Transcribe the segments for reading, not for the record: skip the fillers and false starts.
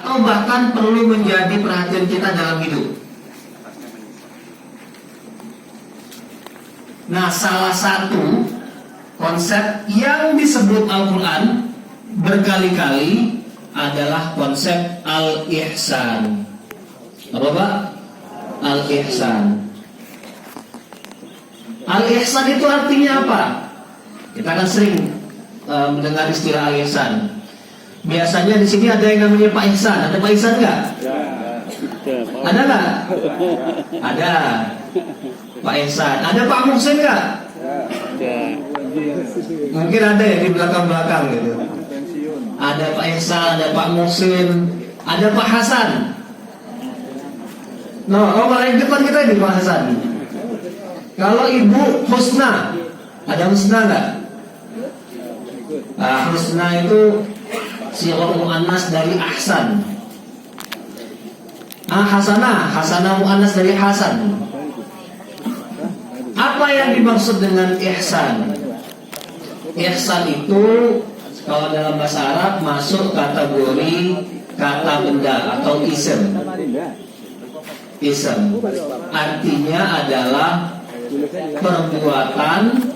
atau bahkan perlu menjadi perhatian kita dalam hidup. Nah, salah satu konsep yang disebut Al-Quran berkali-kali adalah konsep al-ihsan. Apa Pak? Al-ihsan. Al-ihsan itu artinya apa? Kita kan sering mendengar istilah al-ihsan. Biasanya di sini ada yang namanya Pak Ihsan. Ada Pak Ihsan nggak? Ada nggak? Ada. Pak Ihsan. Ada Pak Muhsin nggak? Mungkin ada ya di belakang-belakang gitu. Ada Pak Ihsan, ada Pak Muhsin, ada Pak Hasan. Oh malah yang depan kita ini Pak Hasan. Kalau Ibu Husna, ada Husna nggak? Husna itu sighah muannas dari ahsan. Hasanah muannas dari hasan. Apa yang dimaksud dengan ihsan? Ihsan itu kalau dalam bahasa Arab masuk kategori kata benda atau ism. Ism artinya adalah perbuatan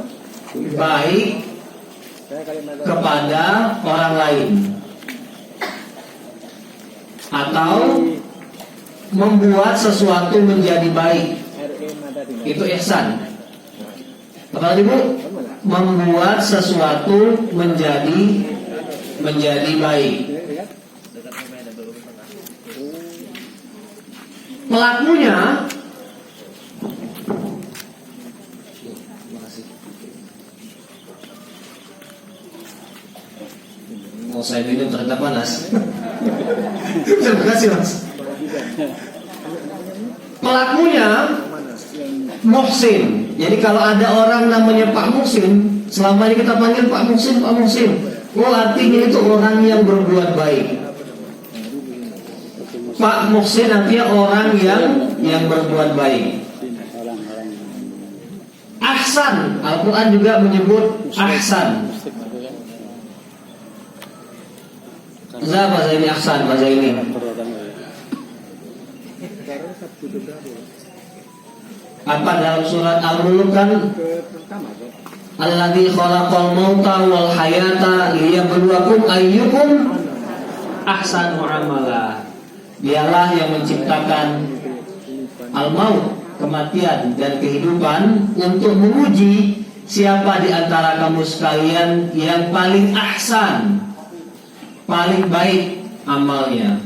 baik kepada orang lain atau membuat sesuatu menjadi baik. Itu ihsan. Apa tadi Bu? Membuat sesuatu menjadi baik. Pelakunya saya minum ternyata panas. Terima kasih Mas. Pelakunya Muhsin. Jadi kalau ada orang namanya Pak Muhsin, selama ini kita panggil Pak Muhsin, Pak Muhsin. Artinya itu orang yang berbuat baik. Pak Muhsin artinya orang yang berbuat baik. Ahsan, Al-Quran juga menyebut ahsan. Bahasa ini ahsan, bahasa ini. Apa dalam surat Al-Mulk kan? Alladzi khalaqal mauta wal hayata liyabluwakum ayyukum ahsanu amala. Dialah yang menciptakan al-maut, kematian dan kehidupan untuk menguji siapa di antara kamu sekalian yang paling ahsan, paling baik amalnya.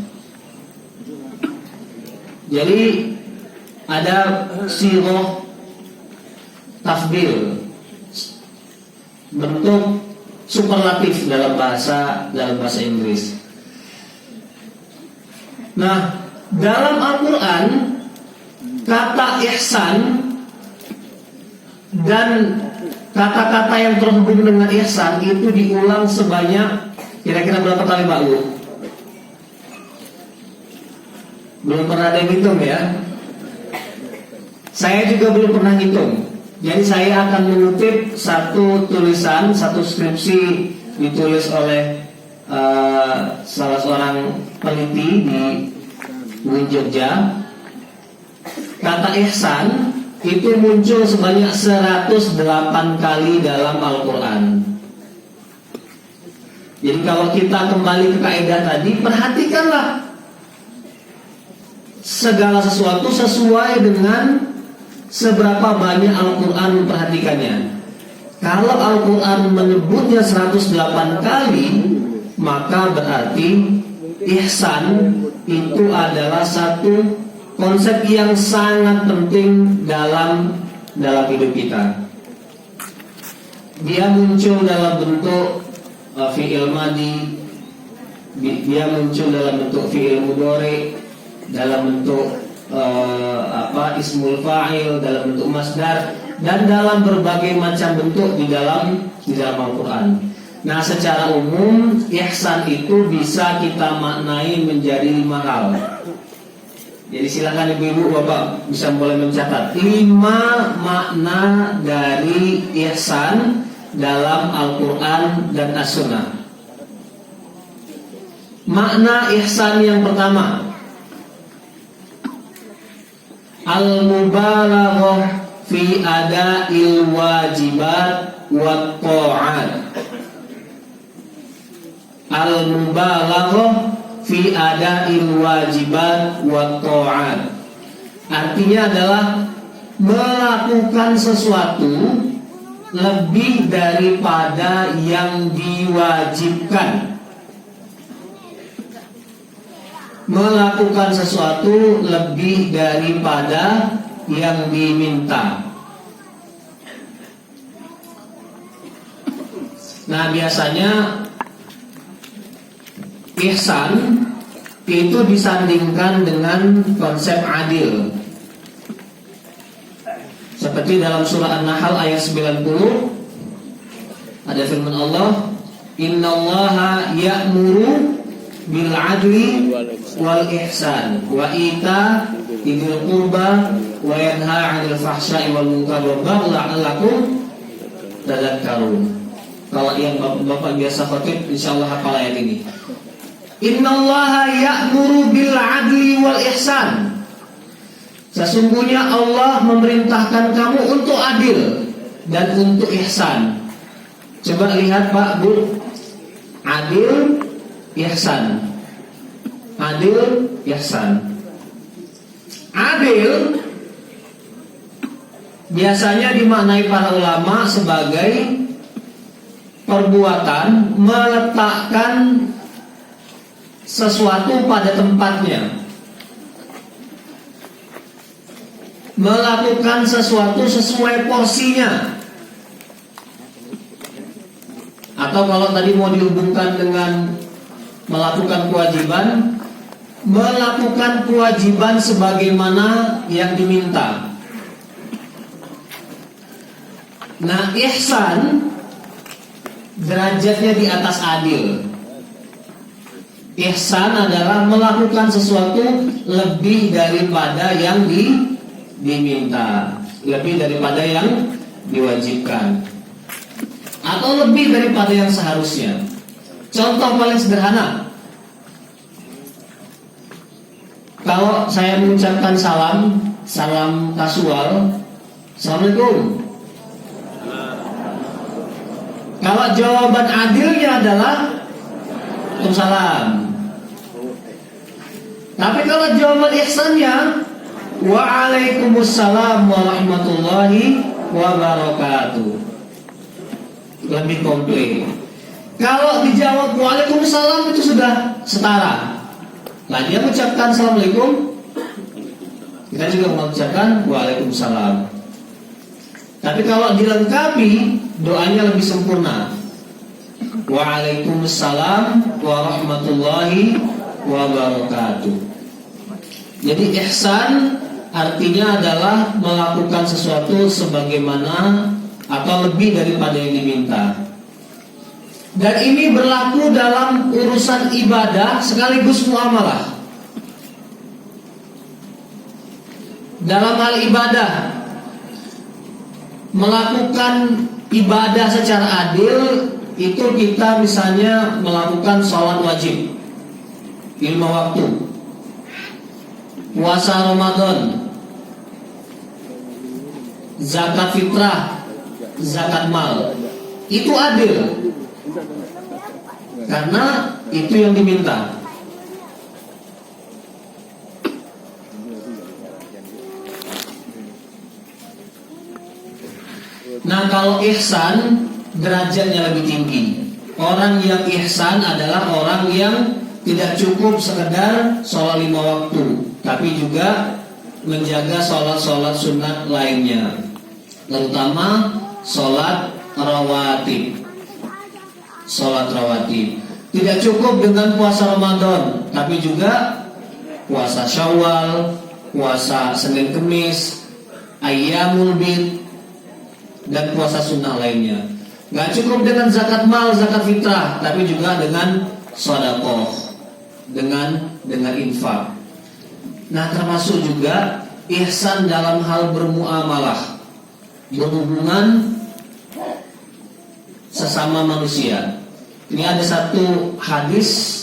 Jadi ada sighah tafdil, bentuk superlatif dalam bahasa Inggris. Nah, dalam Al-Quran kata ihsan dan kata-kata yang terhubung dengan ihsan itu diulang sebanyak kira-kira berapa kali Pak Bu? Belum pernah ada yang hitung ya. Saya juga belum pernah hitung. Jadi saya akan mengutip satu tulisan, satu skripsi ditulis oleh salah seorang peneliti di UIN Jogja. Kata ihsan itu muncul sebanyak 108 kali dalam Al-Quran. Jadi kalau kita kembali ke kaidah tadi, perhatikanlah segala sesuatu sesuai dengan seberapa banyak Al-Quran memperhatikannya. Kalau Al-Quran menyebutnya 108 kali, maka berarti ihsan itu adalah satu konsep yang sangat penting dalam hidup kita. Dia muncul dalam bentuk fi'il madi, dia muncul dalam bentuk fi'il mudhari, dalam bentuk ismul fa'il, dalam bentuk masdar, dan dalam berbagai macam bentuk di dalam Al-Quran. Nah, secara umum ihsan itu bisa kita maknai menjadi 5 hal. Jadi silakan ibu-ibu bapak bisa mulai mencatat 5 makna dari ihsan dalam Al-Quran dan As-Sunnah. Makna ihsan yang pertama, al-mubalaghah fi ada'il wajibat wa ta'at. Al-mubalaghah fi ada'il wajibat wa ta'at. Artinya adalah melakukan sesuatu lebih daripada yang diwajibkan. Melakukan sesuatu lebih daripada yang diminta. Nah, biasanya ihsan itu disandingkan dengan konsep adil. Seperti dalam surah An-Nahl ayat 90 ada firman Allah, "Innallaha ya'muru bil adli wal ihsan wa ita idil qurba wa yanha 'anil fahsya'i wal munkar wal baghi la'allakum tadhakkarun." Kalau yang Bapak biasa khotib insyaallah hafal ayat ini. Innallaha ya'muru bil adli wal ihsan. Sesungguhnya Allah memerintahkan kamu untuk adil dan untuk ihsan. Coba lihat Pak, Bu. Adil, ihsan. Adil, ihsan. Adil biasanya dimaknai para ulama sebagai perbuatan meletakkan sesuatu pada tempatnya, melakukan sesuatu sesuai porsinya. Atau kalau tadi mau dihubungkan dengan melakukan kewajiban, melakukan kewajiban sebagaimana yang diminta. Nah, ihsan derajatnya di atas adil. Ihsan adalah melakukan sesuatu lebih daripada yang diminta, lebih daripada yang diwajibkan, atau lebih daripada yang seharusnya. Contoh paling sederhana, kalau saya mengucapkan salam kasual, Assalamualaikum. Kalau jawaban adilnya adalah Waalaikumsalam. Tapi kalau jawaban ihsannya Waalaikumsalam warahmatullahi wabarakatuh, lebih komplit. Kalau dijawab Waalaikumsalam itu sudah setara. Nah, dia mengucapkan Assalamualaikum, kita juga mengucapkan Waalaikumsalam. Tapi kalau dilengkapi, doanya lebih sempurna. Waalaikumsalam warahmatullahi wabarakatuh. Jadi ihsan artinya adalah melakukan sesuatu sebagaimana atau lebih daripada yang diminta. Dan ini berlaku dalam urusan ibadah sekaligus muamalah. Dalam hal ibadah, melakukan ibadah secara adil itu kita misalnya melakukan sholat wajib 5 waktu, puasa Ramadan, zakat fitrah, zakat mal, itu adil karena itu yang diminta. Nah, kalau ihsan derajatnya lebih tinggi. Orang yang ihsan adalah orang yang tidak cukup sekedar sholat 5 waktu, tapi juga menjaga sholat-sholat sunat lainnya, terutama sholat rawatib. Sholat rawatib tidak cukup dengan puasa Ramadan, tapi juga puasa Syawal, puasa Senin Kemis, Ayyamul Bid, dan puasa sunnah lainnya. Gak cukup dengan zakat mal, zakat fitrah, tapi juga dengan sedekah, dengan infak. Nah, termasuk juga ihsan dalam hal bermuamalah, berhubungan sesama manusia. Ini ada satu hadis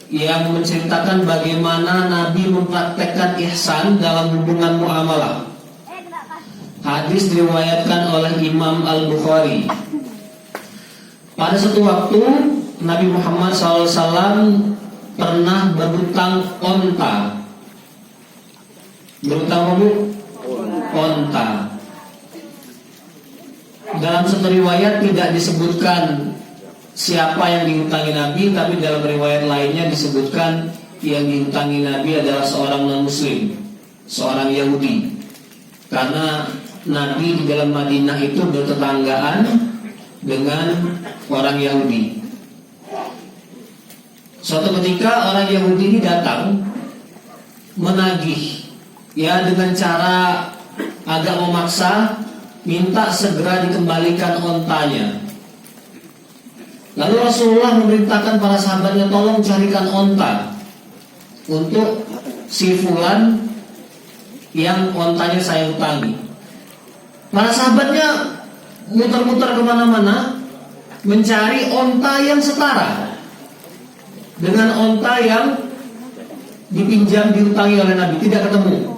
yang menceritakan bagaimana Nabi mempraktekkan ihsan dalam hubungan muamalah. Hadis diriwayatkan oleh Imam Al-Bukhari. Pada suatu waktu Nabi Muhammad SAW pernah berhutang onta. Berhutang apa, Bu? Onta. Dalam satu riwayat tidak disebutkan siapa yang dihutangi Nabi, tapi dalam riwayat lainnya disebutkan yang dihutangi Nabi adalah seorang non-muslim, seorang Yahudi. Karena Nabi di dalam Madinah itu bertetanggaan dengan orang Yahudi. Suatu ketika orang Yahudi ini datang menagih, ya, dengan cara agak memaksa, minta segera dikembalikan ontanya. Lalu Rasulullah memerintahkan para sahabatnya, tolong carikan onta untuk si fulan yang ontanya saya hutangi. Para sahabatnya muter-muter kemana-mana mencari onta yang setara dengan onta yang dipinjam dihutangi oleh Nabi, tidak ketemu.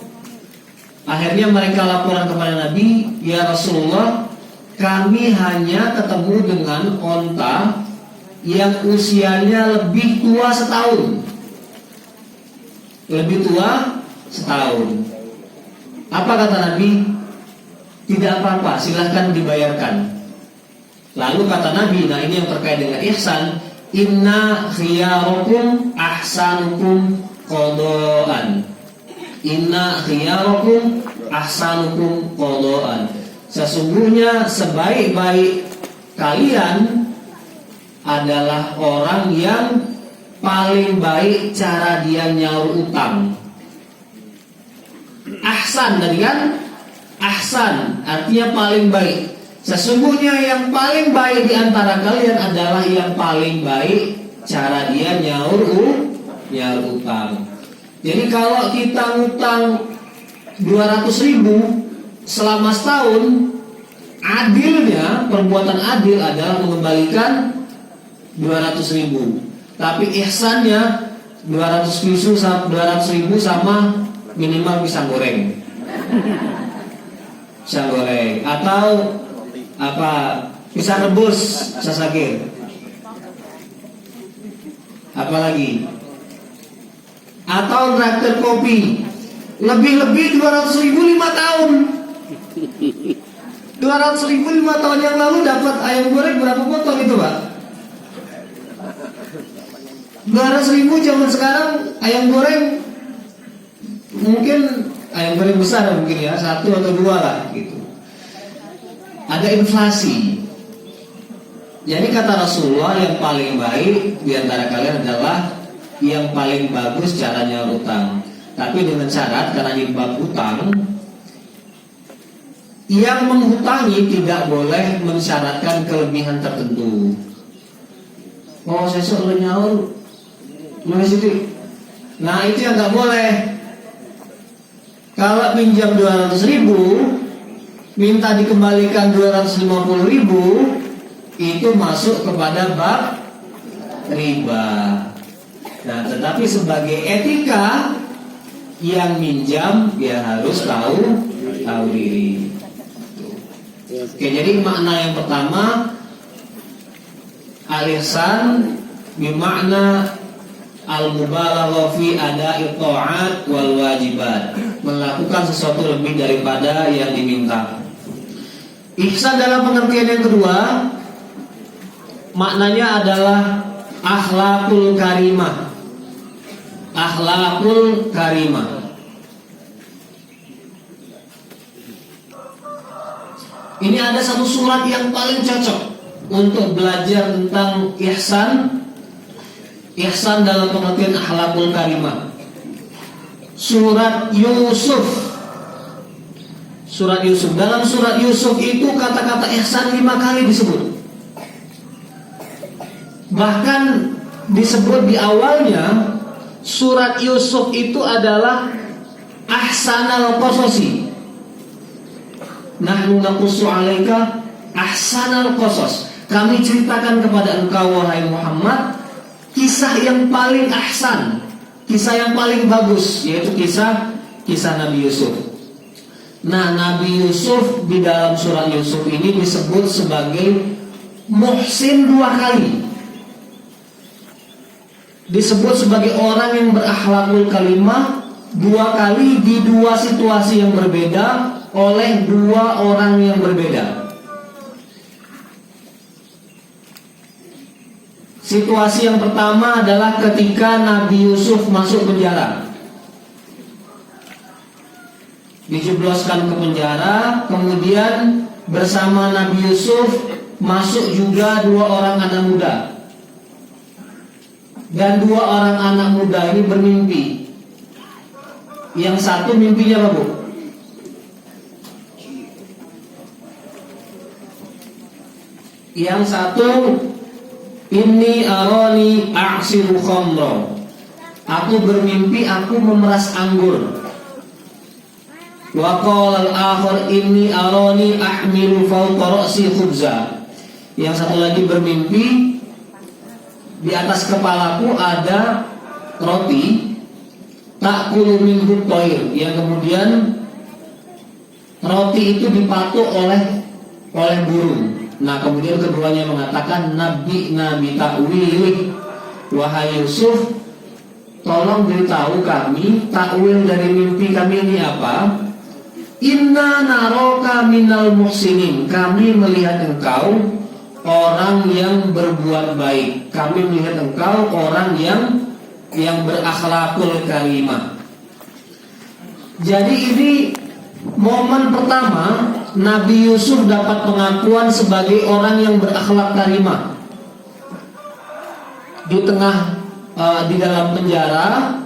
Akhirnya mereka laporan kepada Nabi, ya Rasulullah, kami hanya ketemu dengan onta yang usianya lebih tua setahun. Lebih tua setahun. Apa kata Nabi? Tidak apa-apa, silahkan dibayarkan. Lalu kata Nabi, nah ini yang terkait dengan ihsan, inna khiyarukum ahsanukum qadaan. Inna khiyarukum ahsanukum qadaan. Sesungguhnya sebaik-baik kalian adalah orang yang paling baik cara dia nyaur utang. Ahsan tadi kan? Ahsan artinya paling baik. Sesungguhnya yang paling baik di antara kalian adalah yang paling baik cara dia nyaur utang. Jadi kalau kita ngutang 200.000 selama setahun, adilnya, perbuatan adil adalah mengembalikan 200.000. Tapi ihsannya 200.000 sama minimal pisang goreng. Pisang goreng atau apa? Pisang rebus sasagir. Apalagi? Atau traktir kopi. Lebih-lebih 200.000 5 tahun. 200.000 5 tahun yang lalu dapat ayam goreng berapa potong itu, Pak? 200.000 zaman sekarang ayam goreng mungkin ayam goreng besar mungkin ya, 1 atau 2 lah gitu. Ada inflasi. Jadi kata Rasulullah, yang paling baik di antara kalian adalah yang paling bagus caranya utang. Tapi dengan syarat, karena ini bab utang, yang menghutangi tidak boleh mensyaratkan kelebihan tertentu. Oh, saya suruh nyaur nah itu yang nggak boleh. Kalau pinjam 200.000 minta dikembalikan 250.000, itu masuk kepada bab riba. Nah, tetapi sebagai etika, yang minjam ya harus tahu diri. Oke, jadi makna yang pertama, al-ihsan bermakna al-mubalaghah fi ada'i ta'at wal wajibat, melakukan sesuatu lebih daripada yang diminta. Ihsan dalam pengertian yang kedua, maknanya adalah akhlakul karimah. Akhlakul karimah. Ini ada satu surat yang paling cocok untuk belajar tentang ihsan. Ihsan dalam pengertian akhlakul karimah. Surat Yusuf. Surat Yusuf. Dalam surat Yusuf itu kata-kata ihsan 5 kali disebut. Bahkan disebut di awalnya, surat Yusuf itu adalah ahsanal qasasi. Nahnu naqussu 'alaika ahsanal qasas. Kami ceritakan kepada engkau wahai Muhammad kisah yang paling ahsan, kisah yang paling bagus, yaitu kisah Nabi Yusuf. Nah, Nabi Yusuf di dalam surat Yusuf ini disebut sebagai muhsin 2 kali. Disebut sebagai orang yang berakhlakul karimah 2 kali di 2 situasi yang berbeda oleh 2 orang yang berbeda. Situasi yang pertama adalah ketika Nabi Yusuf masuk penjara. Dijebloskan ke penjara, kemudian bersama Nabi Yusuf masuk juga 2 orang anak muda. Dan 2 orang anak muda ini bermimpi. Yang satu mimpinya apa, Bu? Yang satu, inni arani a'siru khamra. Aku bermimpi aku memeras anggur. Wa qala al-akhar inni arani ahmilu fawqa ra'si khubza. Yang satu lagi bermimpi di atas kepalaku ada roti ta'kulu minhu thair, yang kemudian roti itu dipatuk oleh burung. Nah, kemudian keduanya mengatakan nabi ta'wilih, wahai Yusuf, tolong beritahu kami takwil dari mimpi kami ini apa? Inna naroka minal muhsinin, kami melihat engkau orang yang berbuat baik, kami melihat engkau orang yang berakhlakul karimah. Jadi ini momen pertama Nabi Yusuf dapat pengakuan sebagai orang yang berakhlak karimah. Di dalam penjara,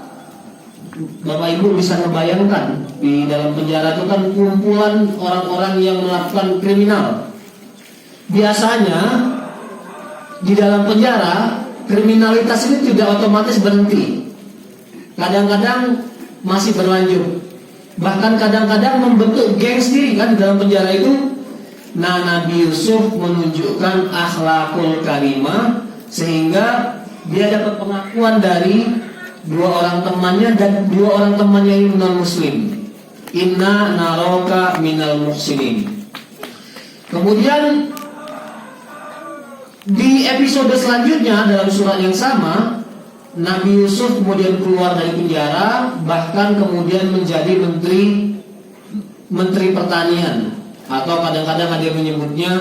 Bapak Ibu bisa membayangkan, di dalam penjara itu kan kumpulan orang-orang yang melakukan kriminal. Biasanya di dalam penjara kriminalitas ini tidak otomatis berhenti. Kadang-kadang masih berlanjut. Bahkan kadang-kadang membentuk geng sendiri kan di dalam penjara itu. Nah, Nabi Yusuf menunjukkan akhlakul karimah sehingga dia dapat pengakuan dari 2 orang temannya, dan 2 orang temannya ini non muslim. Inna naroka minal muhsinin. Kemudian di episode selanjutnya dalam surat yang sama, Nabi Yusuf kemudian keluar dari penjara, bahkan kemudian menjadi menteri pertanian, atau kadang-kadang ada yang menyebutnya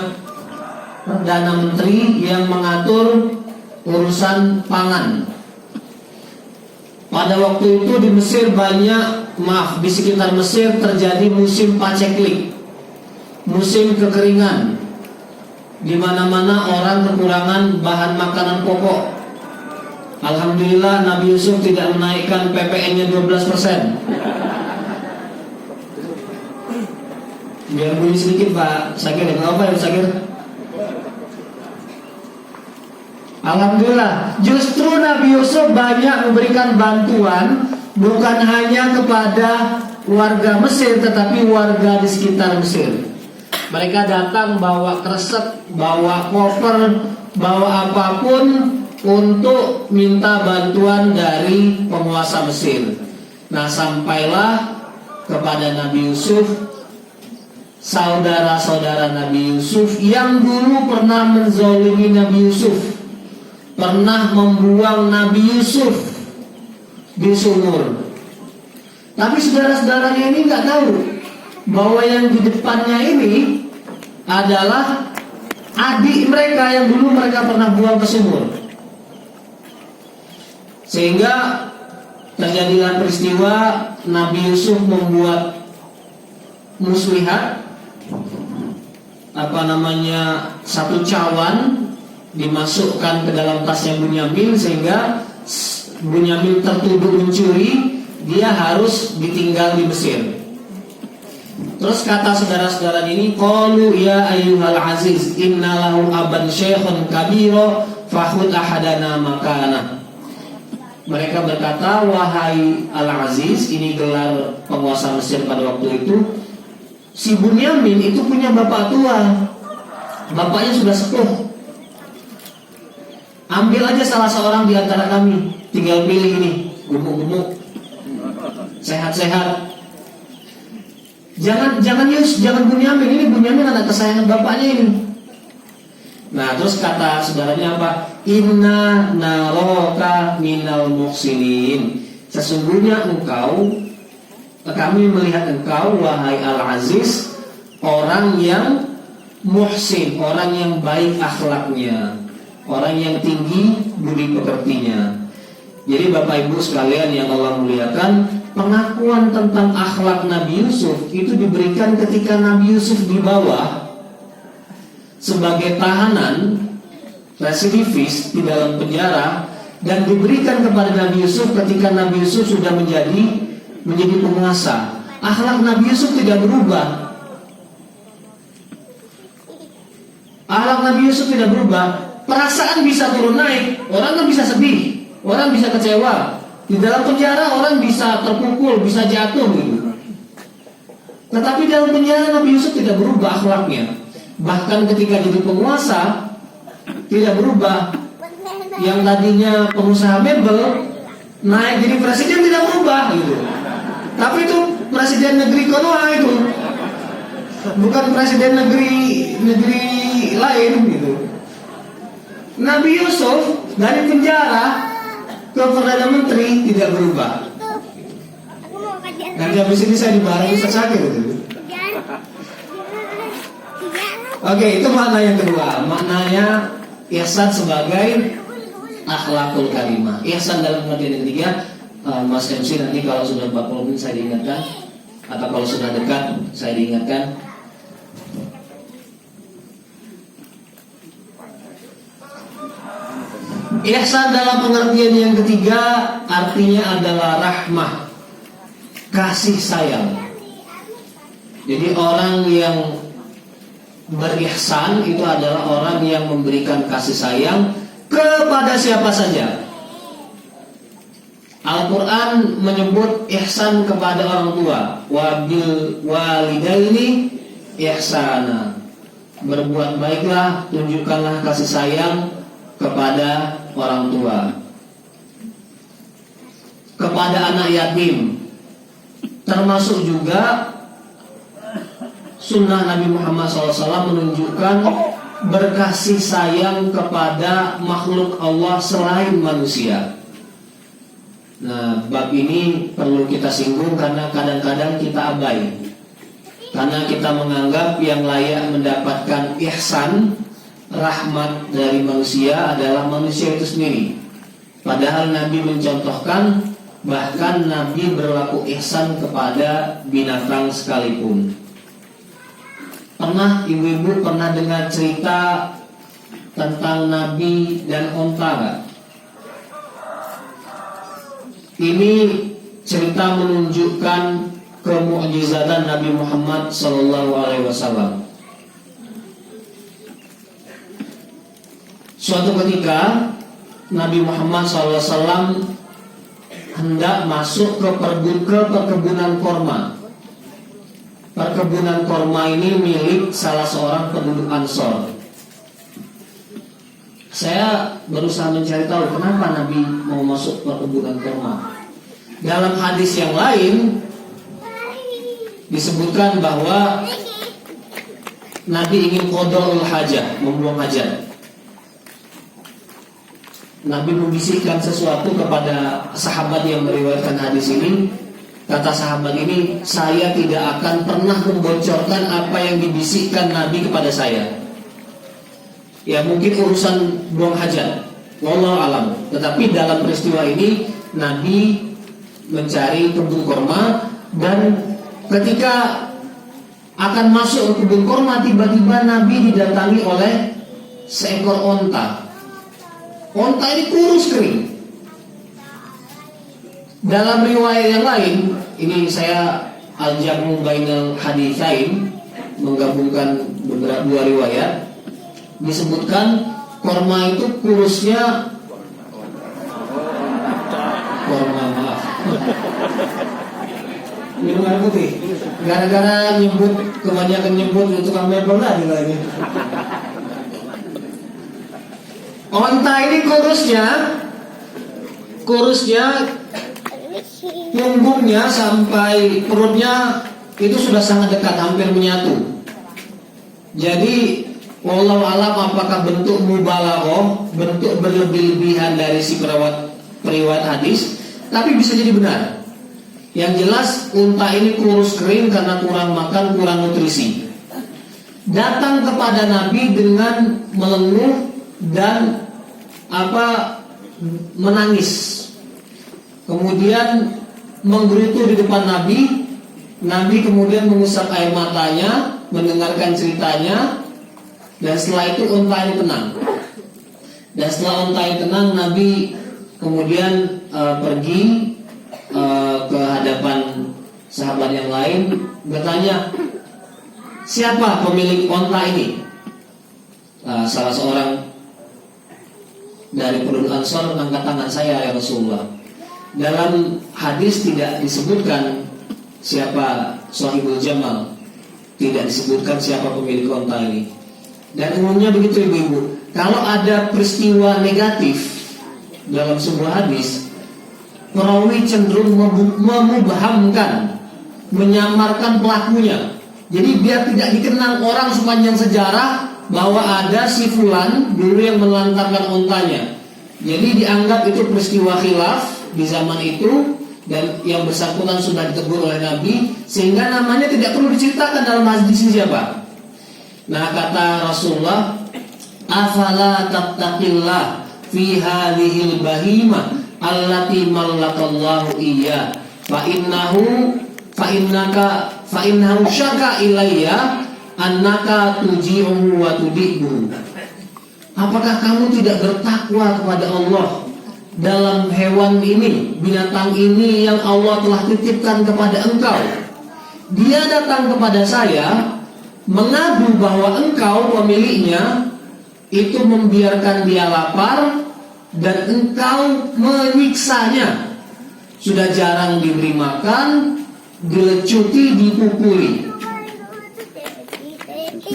perdana menteri yang mengatur urusan pangan. Pada waktu itu di Mesir di sekitar Mesir terjadi musim paceklik, musim kekeringan, di mana-mana orang kekurangan bahan makanan pokok. Alhamdulillah Nabi Yusuf tidak menaikkan PPN-nya 12%. Biar bunyi sedikit Pak Syakir, apa ya Pak Syakir? Alhamdulillah, justru Nabi Yusuf banyak memberikan bantuan bukan hanya kepada warga Mesir, tetapi warga di sekitar Mesir. Mereka datang bawa kresek, bawa koper, bawa apapun untuk minta bantuan dari penguasa Mesir. Nah, sampailah kepada Nabi Yusuf saudara-saudara Nabi Yusuf yang dulu pernah menzalimi Nabi Yusuf, pernah membuang Nabi Yusuf di sumur. Tapi saudara-saudaranya ini nggak tahu bahwa yang di depannya ini adalah adik mereka yang dulu mereka pernah buang ke sumur. Sehingga terjadilah peristiwa Nabi Yusuf membuat muslihat, satu cawan dimasukkan ke dalam tasnya Bunyamin, sehingga Bunyamin tertuduh mencuri, dia harus ditinggal di Mesir. Terus kata saudara-saudara ini, qalu ya ayyuhal aziz inna lahu aban syekhun kabira fakhud ahadana makana. Mereka berkata, wahai Al-Aziz, ini gelar penguasa Mesir pada waktu itu, si Bunyamin itu punya bapak tua, bapaknya sudah sepuh. Ambil aja salah seorang di antara kami, tinggal pilih ini, gemuk-gemuk, sehat-sehat. Jangan Yus, jangan Bunyamin. Ini Bunyamin anak kesayangan bapaknya ini. Nah, terus kata saudaranya apa? Inna naraka minal muhsinin. Sesungguhnya kami melihat engkau, wahai Al-Aziz, orang yang muhsin, orang yang baik akhlaknya, orang yang tinggi budi pekertinya. Jadi Bapak Ibu sekalian yang Allah muliakan, pengakuan tentang akhlak Nabi Yusuf itu diberikan ketika Nabi Yusuf dibawa sebagai tahanan residivis di dalam penjara, dan diberikan kepada Nabi Yusuf ketika Nabi Yusuf sudah menjadi penguasa. Akhlak Nabi Yusuf tidak berubah. Akhlak Nabi Yusuf tidak berubah. Perasaan bisa turun naik, orang kan bisa sedih, orang bisa kecewa. Di dalam penjara orang bisa terpukul, bisa jatuh gitu. Tetapi dalam penjara Nabi Yusuf tidak berubah akhlaknya. Bahkan ketika jadi penguasa tidak berubah. Yang tadinya pengusaha mebel naik jadi presiden tidak berubah gitu. Tapi itu presiden negeri Konoha itu, bukan presiden negeri lain gitu. Nabi Yusuf dari penjara ke Perdana Menteri tidak berubah. Nanti habis ini saya dimarahin Ustaz Syakir gitu. Oke, itu makna yang kedua. Maknanya ihsan sebagai akhlakul karimah. Ihsan dalam pengertian yang ketiga, Mas MC nanti kalau sudah 40 menit saya diingatkan, atau kalau sudah dekat saya diingatkan. Ihsan dalam pengertian yang ketiga artinya adalah rahmah, kasih sayang. Jadi orang yang berihsan itu adalah orang yang memberikan kasih sayang kepada siapa saja. Al-Quran menyebut ihsan kepada orang tua, wabil walidaini ihsana. Berbuat baiklah, tunjukkanlah kasih sayang kepada orang tua, kepada anak yatim. Termasuk juga sunnah Nabi Muhammad SAW menunjukkan berkasih sayang kepada makhluk Allah selain manusia. Nah, bab ini perlu kita singgung karena kadang-kadang kita abai, karena kita menganggap yang layak mendapatkan ihsan, rahmat dari manusia adalah manusia itu sendiri. Padahal Nabi mencontohkan, bahkan Nabi berlaku ihsan kepada binatang sekalipun. Pernah ibu-ibu pernah dengar cerita tentang Nabi dan onta gak? Ini cerita menunjukkan kemukjizatan Nabi Muhammad SAW. Suatu ketika Nabi Muhammad SAW hendak masuk ke perkebunan korma. Perkebunan korma ini milik salah seorang penduduk Ansor. Saya berusaha mencari tahu kenapa Nabi mau masuk perkebunan korma. Dalam hadis yang lain disebutkan bahwa Nabi ingin qada'ul hajah, membuang hajat. Nabi membisikkan sesuatu kepada sahabat yang meriwayatkan hadis ini. Kata sahabat ini, saya tidak akan pernah membocorkan apa yang dibisikkan Nabi kepada saya. Ya mungkin urusan buang hajat, wallahu alam. Tetapi dalam peristiwa ini Nabi mencari kebun korma, dan ketika akan masuk ke kebun korma, tiba-tiba Nabi didatangi oleh seekor onta. Onta ini kurus kering. Dalam riwayat yang lain, ini saya al-jam'u bainal haditsain, menggabungkan beberapa dua riwayat, disebutkan korma itu kurusnya korma, maaf, minum air putih. Gara-gara kebanyakan nyebut itu tukang mebel lagi. Onta ini kurusnya punggungnya sampai perutnya itu sudah sangat dekat, hampir menyatu. Jadi wallahu alam apakah bentuk mubalaghah, bentuk berlebih-lebihan dari si periwayat hadis, tapi bisa jadi benar. Yang jelas unta ini kurus kering karena kurang makan, kurang nutrisi. Datang kepada Nabi dengan melenguh dan menangis. Kemudian menggerutu di depan Nabi. Nabi kemudian mengusap air matanya, mendengarkan ceritanya, dan setelah itu unta ini tenang. Dan setelah unta ini tenang, Nabi kemudian pergi ke hadapan sahabat yang lain, bertanya, siapa pemilik unta ini? Salah seorang dari penduduk Ansor mengangkat tangan, saya ya Rasulullah. Dalam hadis tidak disebutkan siapa sahibul jamal, tidak disebutkan siapa pemilik unta ini. Dan umumnya begitu ibu-ibu, kalau ada peristiwa negatif dalam sebuah hadis, perawi cenderung memubhamkan, menyamarkan pelakunya. Jadi biar tidak dikenang orang sepanjang sejarah bahwa ada si fulan dulu yang menelantarkan untanya. Jadi dianggap itu peristiwa khilaf di zaman itu, dan yang bersangkutan sudah ditegur oleh Nabi, sehingga namanya tidak perlu diceritakan dalam hadis ini siapa. Nah, kata Rasulullah, afala tattaqillah fi hadhil bahimah allati mallakallahu iyya fa innahu syaka ilayya annaka tuji'uhu wa tudibuhu. Apakah kamu tidak bertakwa kepada Allah dalam hewan ini, binatang ini yang Allah telah titipkan kepada engkau? Dia datang kepada saya mengadu bahwa engkau pemiliknya itu membiarkan dia lapar dan engkau menyiksanya. Sudah jarang diberi makan, dilecuti, dipukuli.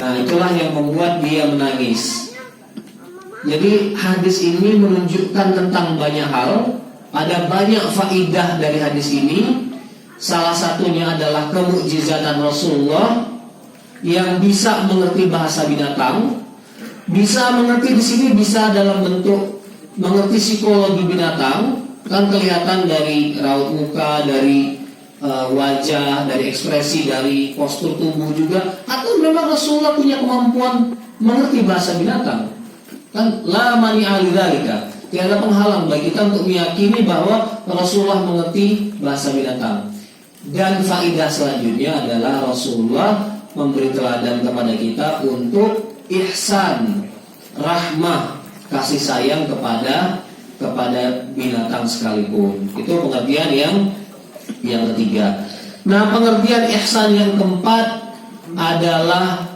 Nah, itulah yang membuat dia menangis. Jadi hadis ini menunjukkan tentang banyak hal. Ada banyak faidah dari hadis ini. Salah satunya adalah kemukjizatan Rasulullah yang bisa mengerti bahasa binatang. Bisa mengerti di sini bisa dalam bentuk mengerti psikologi binatang. Kan kelihatan dari raut muka, dari wajah, dari ekspresi, dari postur tubuh juga. Atau memang Rasulullah punya kemampuan mengerti bahasa binatang. Kan la mani alidzalika, tiada penghalang bagi kita untuk meyakini bahwa Rasulullah mengerti bahasa binatang. Dan faidah selanjutnya adalah Rasulullah memberi teladan kepada kita untuk ihsan, rahmah, kasih sayang kepada binatang sekalipun. Itu pengertian yang ketiga. Nah, pengertian ihsan yang keempat adalah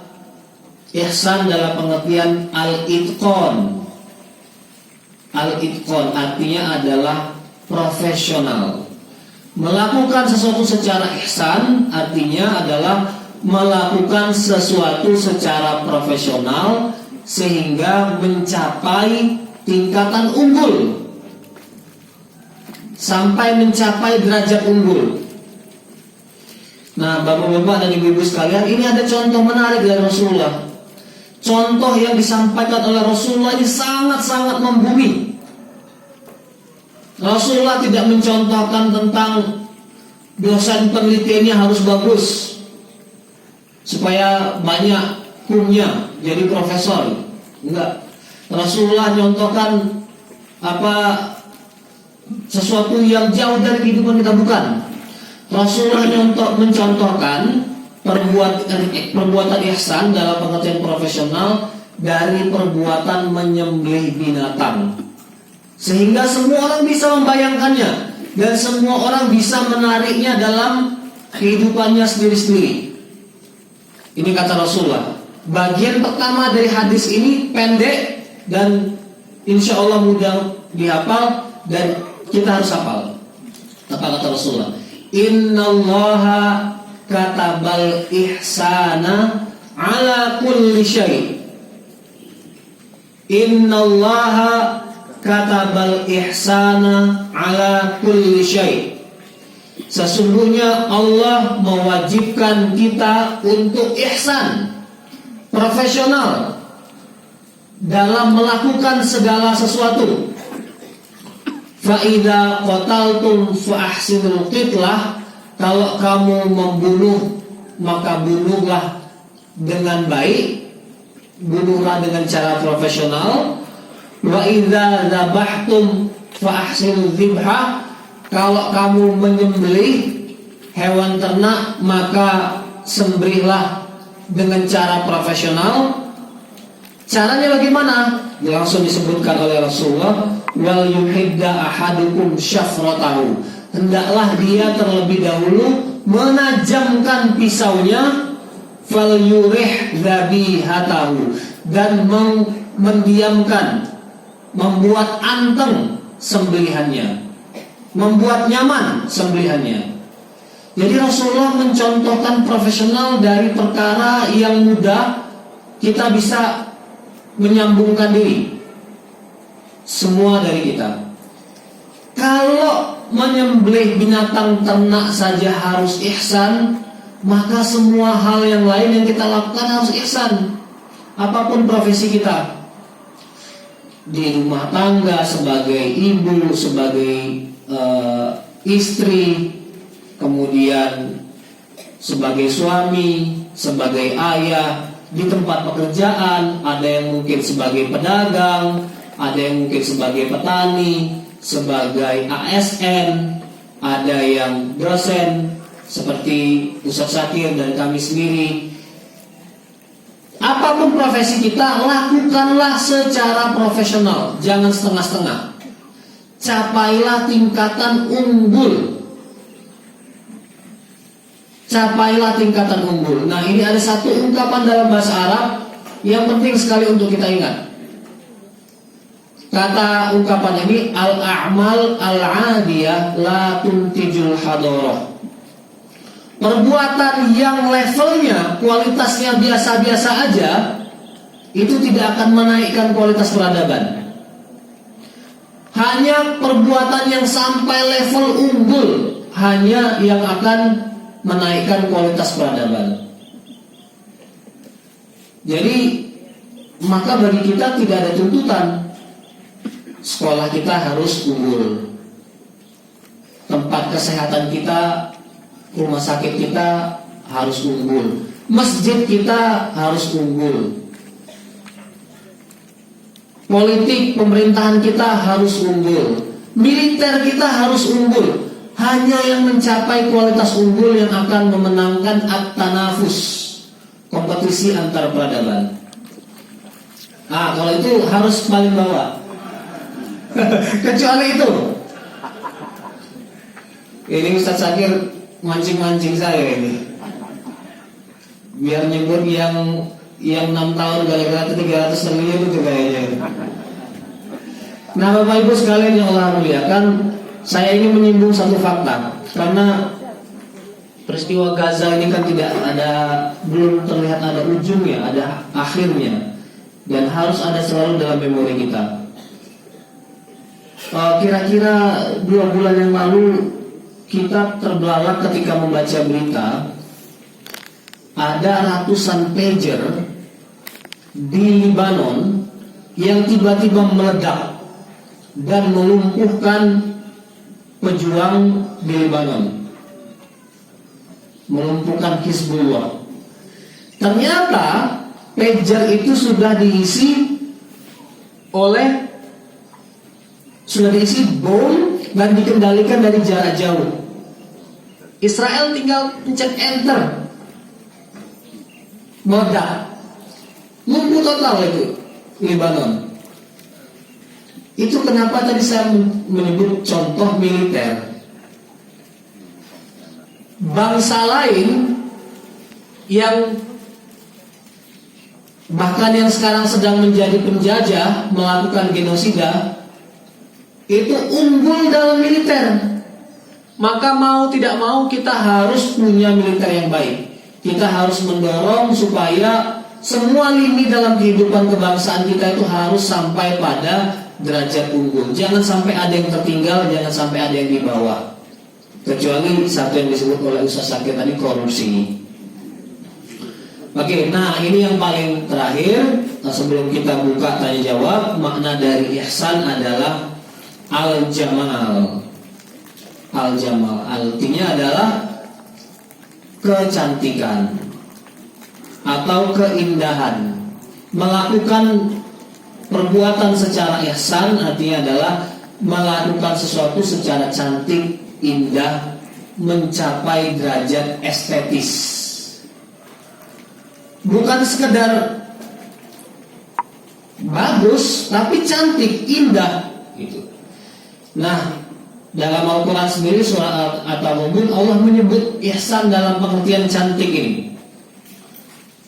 ihsan dalam pengertian al-itqan. Al-itqan artinya adalah profesional. Melakukan sesuatu secara ihsan artinya adalah melakukan sesuatu secara profesional sehingga mencapai tingkatan unggul, sampai mencapai derajat unggul. Nah, bapak-bapak dan ibu-ibu sekalian, ini ada contoh menarik dari Rasulullah. Contoh yang disampaikan oleh Rasulullah ini sangat-sangat membumi. Rasulullah tidak mencontohkan tentang dosen penelitiannya harus bagus supaya banyak kumnya jadi profesor. Enggak. Rasulullah contohkan sesuatu yang jauh dari kehidupan kita, bukan. Rasulullah mencontohkan perbuatan ihsan dalam pengertian profesional dari perbuatan menyembelih binatang, sehingga semua orang bisa membayangkannya dan semua orang bisa menariknya dalam kehidupannya sendiri-sendiri. Ini kata Rasulullah. Bagian pertama dari hadis ini pendek dan insya Allah mudah dihafal dan kita harus hafal. Apa kata Rasulullah? Innallaha katabal ihsana ala kulli syai'. Innallaha katabal ihsana ala kulli syai'. Sesungguhnya Allah mewajibkan kita untuk ihsan, profesional dalam melakukan segala sesuatu. Fa idza qataltum fa ahsinul qitlah. Kalau kamu membunuh, maka bunuhlah dengan baik, bunuhlah dengan cara profesional. Wa idza dzabhtum fa ahsinul dzibha. Kalau kamu menyembelih hewan ternak, maka sembelihlah dengan cara profesional. Caranya bagaimana? Langsung disebutkan oleh Rasulullah, wal yuhidda ahadukum syafratahu. Hendaklah dia terlebih dahulu menajamkan pisaunya, fal yurih dzabihatahu, dan mendiamkan, membuat anteng sembelihannya, membuat nyaman sembelihannya. Jadi Rasulullah mencontohkan profesional dari perkara yang mudah kita bisa menyambungkan diri. Semua dari kita. Kalau menyembelih binatang ternak saja harus ihsan, maka semua hal yang lain yang kita lakukan harus ihsan. Apapun profesi kita, di rumah tangga, sebagai ibu, sebagai istri, kemudian sebagai suami, sebagai ayah, di tempat pekerjaan, ada yang mungkin sebagai pedagang, ada yang mungkin sebagai petani, sebagai ASN, ada yang dosen seperti Ustaz Syakir dan kami sendiri. Apapun profesi kita, lakukanlah secara profesional, jangan setengah-setengah. Capailah tingkatan unggul. Capailah tingkatan unggul. Nah, ini ada satu ungkapan dalam bahasa Arab yang penting sekali untuk kita ingat. Kata ungkapan ini, al-a'mal al-'adiyah la tuntijul hadarah. Perbuatan yang levelnya, kualitasnya biasa-biasa aja, itu tidak akan menaikkan kualitas peradaban. Hanya perbuatan yang sampai level unggul, hanya yang akan menaikkan kualitas peradaban. Jadi, maka bagi kita tidak ada tuntutan sekolah kita harus unggul, tempat kesehatan kita, rumah sakit kita harus unggul, masjid kita harus unggul, politik pemerintahan kita harus unggul, militer kita harus unggul. Hanya yang mencapai kualitas unggul yang akan memenangkan at-tanafus, kompetisi antar peradaban. Kalau itu harus paling bawah. Kecuali itu. Ini Ustaz Syakir mancing-mancing saya ini, biar nyebut yang 6 tahun gara-gara 300 triliun itu kayaknya. Nah, Bapak Ibu sekalian yang Allah muliakan, saya ingin menyinggung satu fakta, karena peristiwa Gaza ini kan belum terlihat ada ujungnya, ada akhirnya, dan harus ada selalu dalam memori kita. Kira-kira 2 bulan yang lalu kita terbelalak ketika membaca berita ada ratusan pager di Libanon yang tiba-tiba meledak dan melumpuhkan pejuang di Libanon, melumpuhkan Hizbullah. Ternyata pager itu sudah diisi bom dan dikendalikan dari jarak jauh. Israel tinggal pencet enter, meledak, lumpuh total itu Libanon. Itu kenapa tadi saya menyebut contoh militer. Bangsa lain yang bahkan yang sekarang sedang menjadi penjajah, melakukan genosida, itu unggul dalam militer. Maka mau tidak mau kita harus punya militer yang baik. Kita harus mendorong supaya semua lini dalam kehidupan kebangsaan kita itu harus sampai pada derajat unggul. Jangan sampai ada yang tertinggal, jangan sampai ada yang di bawah. Kecuali satu yang disebut oleh Ustaz Sakir tadi, korupsi. Oke, nah ini yang paling terakhir. Nah, sebelum kita buka tanya jawab, makna dari ihsan adalah al-jamal. Al-jamal artinya adalah kecantikan atau keindahan. Melakukan perbuatan secara ihsan artinya adalah melakukan sesuatu secara cantik, indah, mencapai derajat estetis. Bukan sekedar bagus, tapi cantik, indah gitu. Nah, dalam Al-Quran sendiri surah At-Taghabun Allah menyebut ihsan dalam pengertian cantik ini.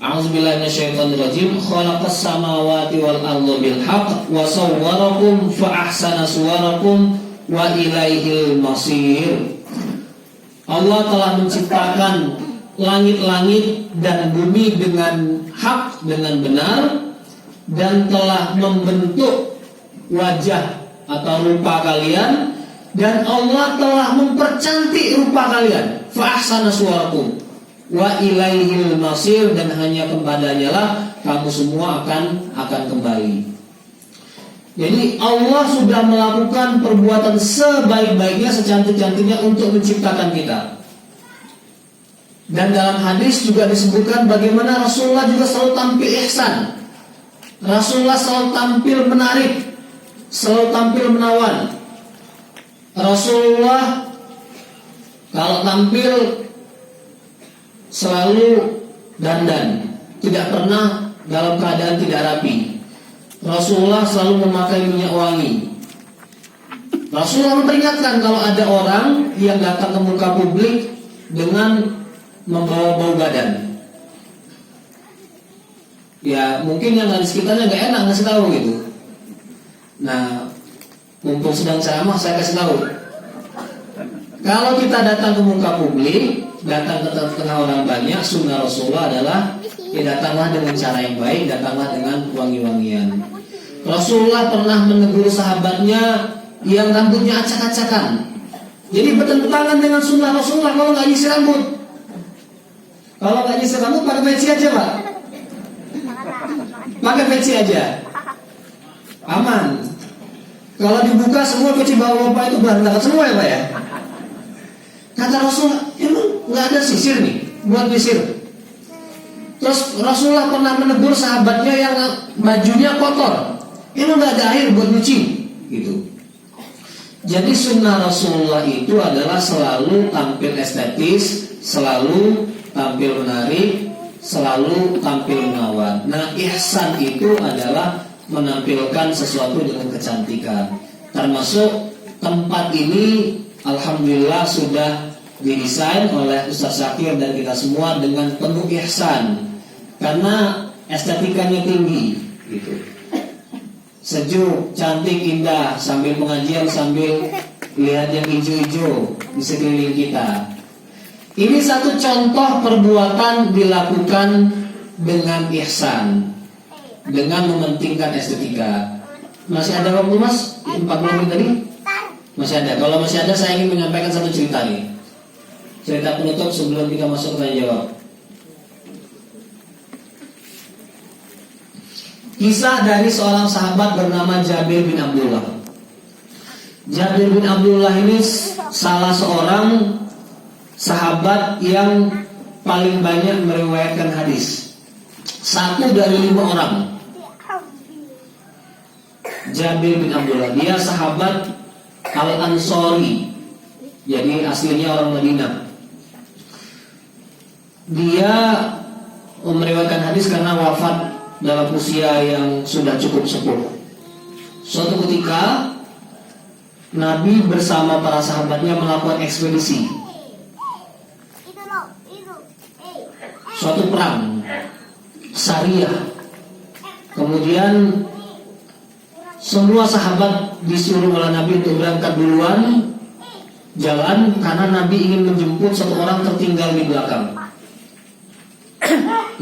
A'udzubillahi minasyaitonirrajim. Khalaqas samawati wal arda bil haqq wa sawwarakum fa ahsana suwarakum wa ilaihil masir. Allah telah menciptakan langit-langit dan bumi dengan hak, dengan benar, dan telah membentuk wajah atau rupa kalian, dan Allah telah mempercantik rupa kalian. Fa ahsana suwarakum wa ilaihil masir, dan hanya kepadanya lah kamu semua akan kembali. Jadi Allah sudah melakukan perbuatan sebaik-baiknya, secantik-cantiknya untuk menciptakan kita. Dan dalam hadis juga disebutkan bagaimana Rasulullah juga selalu tampil ihsan. Rasulullah selalu tampil menarik, selalu tampil menawan. Rasulullah kalau tampil selalu dandan, tidak pernah dalam keadaan tidak rapi. Rasulullah selalu memakai minyak wangi. Rasulullah memperingatkan kalau ada orang yang datang ke muka publik dengan membawa bau badan. Ya mungkin yang ada di sekitarnya gak enak ngasih tahu gitu. Nah, mumpung sedang ceramah saya kasih tahu. Kalau kita datang ke muka publik, datang ke tengah orang banyak, sunnah Rasulullah adalah ya datanglah dengan cara yang baik, datanglah dengan wangi-wangian. Rasulullah pernah menegur sahabatnya yang rambutnya acak-acakan. Jadi bertentangan dengan sunnah Rasulullah kalau nggak nyisir rambut. Kalau nggak nyisir rambut pakai peci aja pak. Pakai peci aja, aman. Kalau dibuka semua peci bapak itu berantakan semua ya pak ya. Kata Rasulullah, emang nggak ada sisir nih buat nyisir. Terus Rasulullah pernah menegur sahabatnya yang bajunya kotor, emang nggak ada air buat nyuci, gitu. Jadi sunnah Rasulullah itu adalah selalu tampil estetis, selalu tampil menarik, selalu tampil menawan. Nah, ihsan itu adalah menampilkan sesuatu dengan kecantikan. Termasuk tempat ini alhamdulillah sudah didesain oleh Ustaz Syakir dan kita semua dengan penuh ihsan. Karena estetikanya tinggi gitu. Sejuk, cantik, indah, sambil pengajian, sambil lihat yang hijau-hijau di sekeliling kita. Ini satu contoh perbuatan dilakukan dengan ihsan, dengan mementingkan estetika. Masih ada waktu mas? 40 menit tadi? Masih ada. Kalau masih ada, saya ingin menyampaikan satu cerita nih. Cerita penutup sebelum kita masuk ke tanya jawab. Kisah dari seorang sahabat bernama Jabir bin Abdullah. Jabir bin Abdullah ini salah seorang sahabat yang paling banyak meriwayatkan hadis. 1 dari 5 orang. Jabir bin Abdullah, dia sahabat Al-Ansori. Jadi aslinya orang Madinah. Dia meriwayatkan hadis karena wafat dalam usia yang sudah cukup sepuh. Suatu ketika Nabi bersama para sahabatnya melakukan ekspedisi, suatu perang Sariyah. Kemudian semua sahabat disuruh oleh Nabi untuk berangkat duluan jalan karena Nabi ingin menjemput satu orang tertinggal di belakang.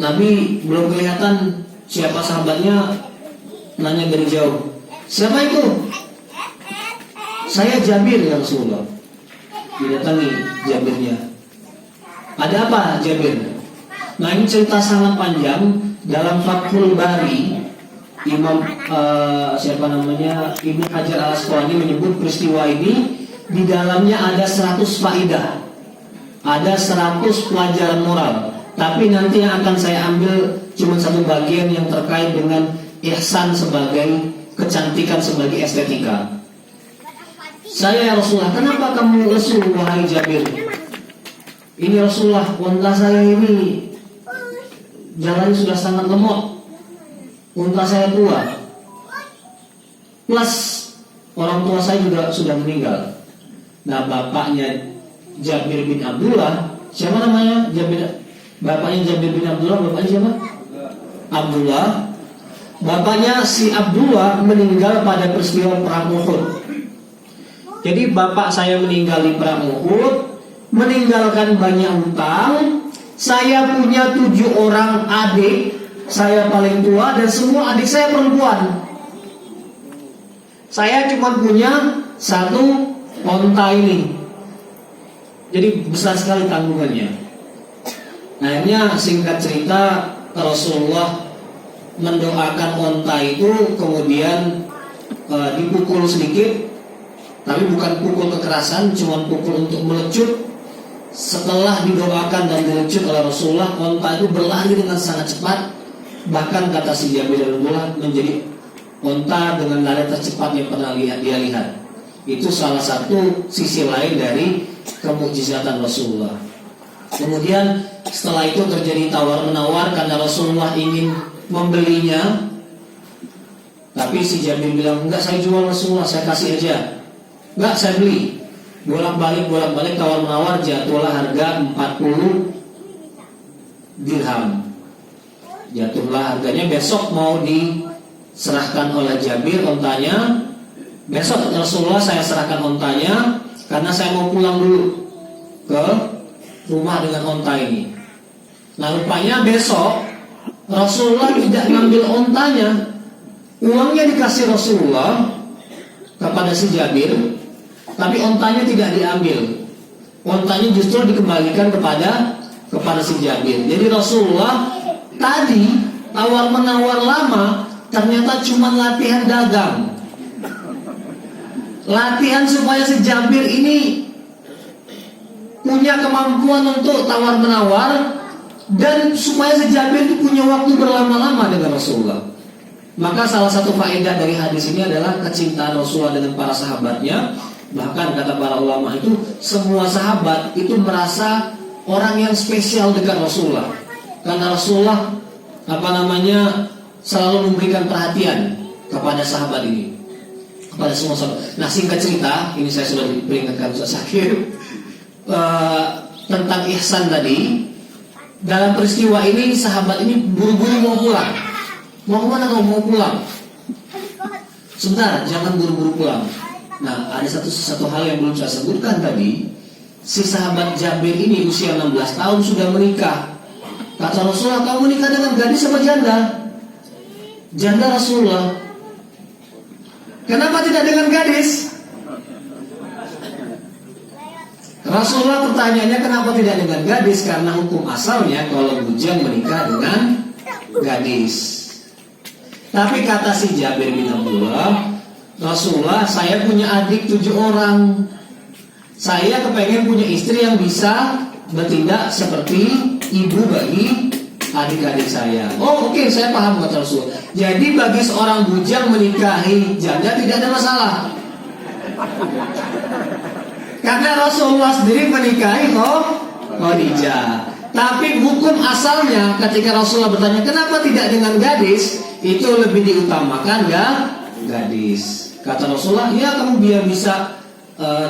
Nabi belum kelihatan siapa sahabatnya, nanya dari jauh, siapa itu? Saya Jabir ya Rasulullah. Didatangi Jabirnya. Ada apa Jabir? Nah ini cerita sangat panjang. Dalam Fathul Bari, Imam Ibnu Hajar Al-Asqalani menyebut peristiwa ini di dalamnya ada 100 faidah, ada 100 pelajaran moral. Tapi nanti yang akan saya ambil cuma satu bagian yang terkait dengan ihsan sebagai kecantikan, sebagai estetika. Saya ya Rasulullah, kenapa kamu lesu wahai Jabir? Ini Rasulullah, unta saya ini jalannya sudah sangat lemot. Unta saya tua, plus orang tua saya juga sudah meninggal. Nah bapaknya Jabir bin Abdullah, siapa namanya? Bapaknya Jabir bin Abdullah, bapaknya siapa? Abdullah. Bapaknya si Abdullah meninggal pada peristiwa perang Uhud. Jadi bapak saya meninggal di perang Uhud, meninggalkan banyak hutang. Saya punya 7 orang adik, saya paling tua dan semua adik saya perempuan. Saya cuma punya 1 onta ini. Jadi besar sekali tanggungannya. Akhirnya singkat cerita, Rasulullah mendoakan onta itu, kemudian dipukul sedikit, tapi bukan pukul kekerasan, cuma pukul untuk melecut. Setelah didoakan dan dilecut oleh Rasulullah, onta itu berlari dengan sangat cepat. Bahkan kata si Jabir bin Abdullah, menjadi onta dengan lari tercepat yang pernah dia lihat. Itu salah satu sisi lain dari kemukjizatan Rasulullah. Kemudian setelah itu terjadi tawar-menawar karena Rasulullah ingin membelinya. Tapi si Jabir bilang, enggak, saya jual Rasulullah, saya kasih aja. Enggak, saya beli. Bolak-balik tawar-menawar, jatuhlah harga 40 dirham. Jatuhlah harganya. Besok mau diserahkan oleh Jabir ontanya. Besok Rasulullah saya serahkan ontanya, karena saya mau pulang dulu ke rumah dengan onta ini. Nah rupanya besok Rasulullah tidak ngambil ontanya. Uangnya dikasih Rasulullah kepada si Jabir, tapi ontanya tidak diambil. Ontanya justru dikembalikan kepada si Jabir. Jadi Rasulullah tadi tawar-menawar lama ternyata cuma latihan dagang. Latihan supaya si Jabir ini punya kemampuan untuk tawar-menawar, dan supaya si Jabir itu punya waktu berlama-lama dengan Rasulullah. Maka salah satu faedah dari hadis ini adalah kecintaan Rasulullah dengan para sahabatnya. Bahkan kata para ulama itu, semua sahabat itu merasa orang yang spesial dekat Rasulullah, karena Rasulullah selalu memberikan perhatian kepada sahabat ini, kepada semua sahabat. Nah singkat cerita, ini saya sudah diperingatkan Ustaz Syakir tentang ihsan tadi. Dalam peristiwa ini sahabat ini buru-buru mau pulang. Mau kemana kau? Mau pulang? Sebentar, jangan buru-buru pulang. Nah ada satu hal yang belum saya sebutkan tadi. Si sahabat Jabir ini usia 16 tahun sudah menikah. Kata Rasulullah, kamu menikah dengan gadis sama janda? Janda Rasulullah. Kenapa tidak dengan gadis? Rasulullah pertanyaannya kenapa tidak dengan gadis? Karena hukum asalnya kalau bujang menikah dengan gadis. Tapi kata si Jabir bin Abdullah, Rasulullah, saya punya adik 7 orang. Saya kepengen punya istri yang bisa bertindak seperti ibu bagi adik-adik saya. Oh oke, saya paham kata Rasulullah. Jadi bagi seorang bujang menikahi janda tidak ada masalah, karena Rasulullah sendiri menikahi Khadijah. Tapi hukum asalnya ketika Rasulullah bertanya kenapa tidak dengan gadis, itu lebih diutamakan gadis. Kata Rasulullah, ya kamu biar bisa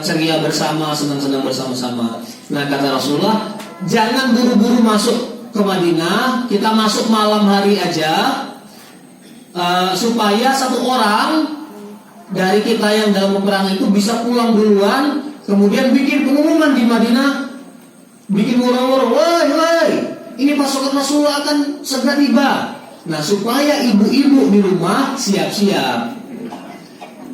ceria bersama, senang-senang bersama-sama. Nah kata Rasulullah, jangan buru-buru masuk ke Madinah, kita masuk malam hari aja, supaya satu orang dari kita yang dalam peperangan itu bisa pulang duluan, kemudian bikin pengumuman di Madinah, bikin murah-murah, woi, ini pasukan Rasulullah akan segera tiba. Nah, supaya ibu-ibu di rumah siap-siap.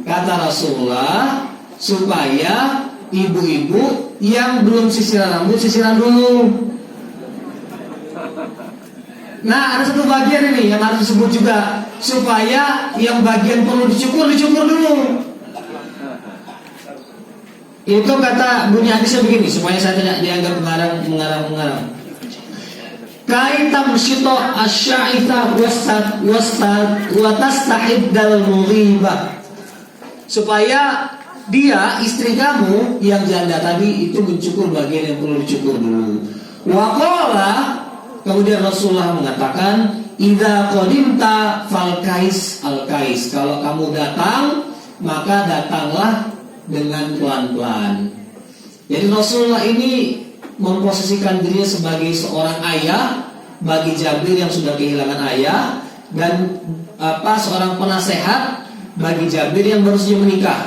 Kata Rasulullah, supaya ibu-ibu yang belum sisiran rambut, sisiran dulu. Nah, ada satu bagian ini yang harus disebut juga, supaya yang bagian perlu dicukur dulu. Itu kata bunyi hadisnya begini, supaya saya tidak dianggap mengarang. Kaitam syito asy'aitha wa tastahiddal mughibah. Supaya dia, istri kamu yang janda tadi itu mencukur bagian yang perlu dicukur dulu. Wa qala, kemudian Rasulullah mengatakan, idza qadimta fal kais al kais. Kalau kamu datang, maka datanglah dengan pelan-pelan. Jadi Rasulullah ini memposisikan dirinya sebagai seorang ayah bagi Jabir yang sudah kehilangan ayah, dan seorang penasehat bagi Jabir yang baru saja menikah.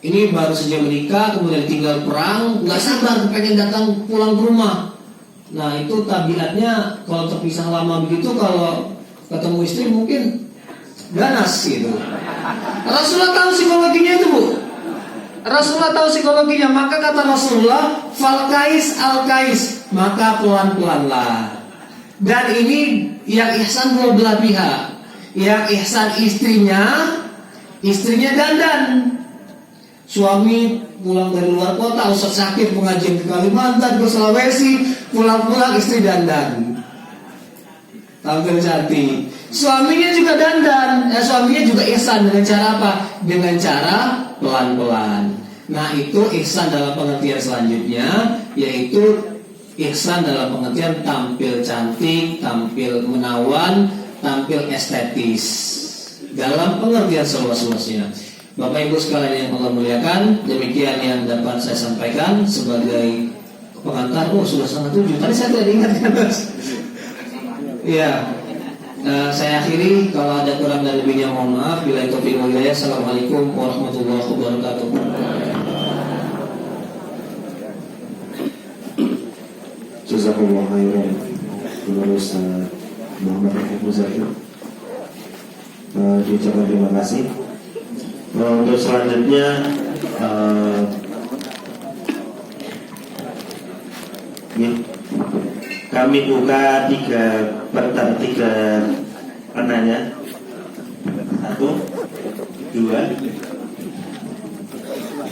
Ini baru saja menikah, kemudian tinggal perang, nggak sabar pengen datang pulang ke rumah. Nah, itu tabiatnya kalau terpisah lama begitu, kalau ketemu istri mungkin ganas gitu. Rasulullah tahu psikologinya itu, Bu. Rasulullah tahu psikologinya, maka kata Rasulullah, fal kais al kais, maka pelan-pelanlah. Dan ini yang ihsan dua belah pihak. Yang ihsan istrinya dandan. Suami pulang dari luar kota, Ustaz sakit pengajian ke Kalimantan, ke Sulawesi, pulang-pulang istri dandan, tampil cantik. Suaminya juga dandan, suaminya juga ihsan dengan cara apa? Dengan cara pelan-pelan. Nah, itu ihsan dalam pengertian selanjutnya, yaitu ihsan dalam pengertian tampil cantik, tampil menawan, tampil estetis, dalam pengertian seluas-luasnya. Bapak Ibu sekalian yang Allah muliakan, demikian yang dapat saya sampaikan sebagai pengantar. Oh, sudah 6:30. Tadi saya tidak ingatkan, Mas. Iya. Saya akhiri, kalau ada kurang dan lebihnya mohon maaf. Bila itu hidayah. Assalamualaikum warahmatullahi wabarakatuh. Jazakallahu khairan. Ustaz Muhammad Rafiq Muzakir, diucapkan terima kasih. Untuk selanjutnya kami buka tiga penanya. 1, 2.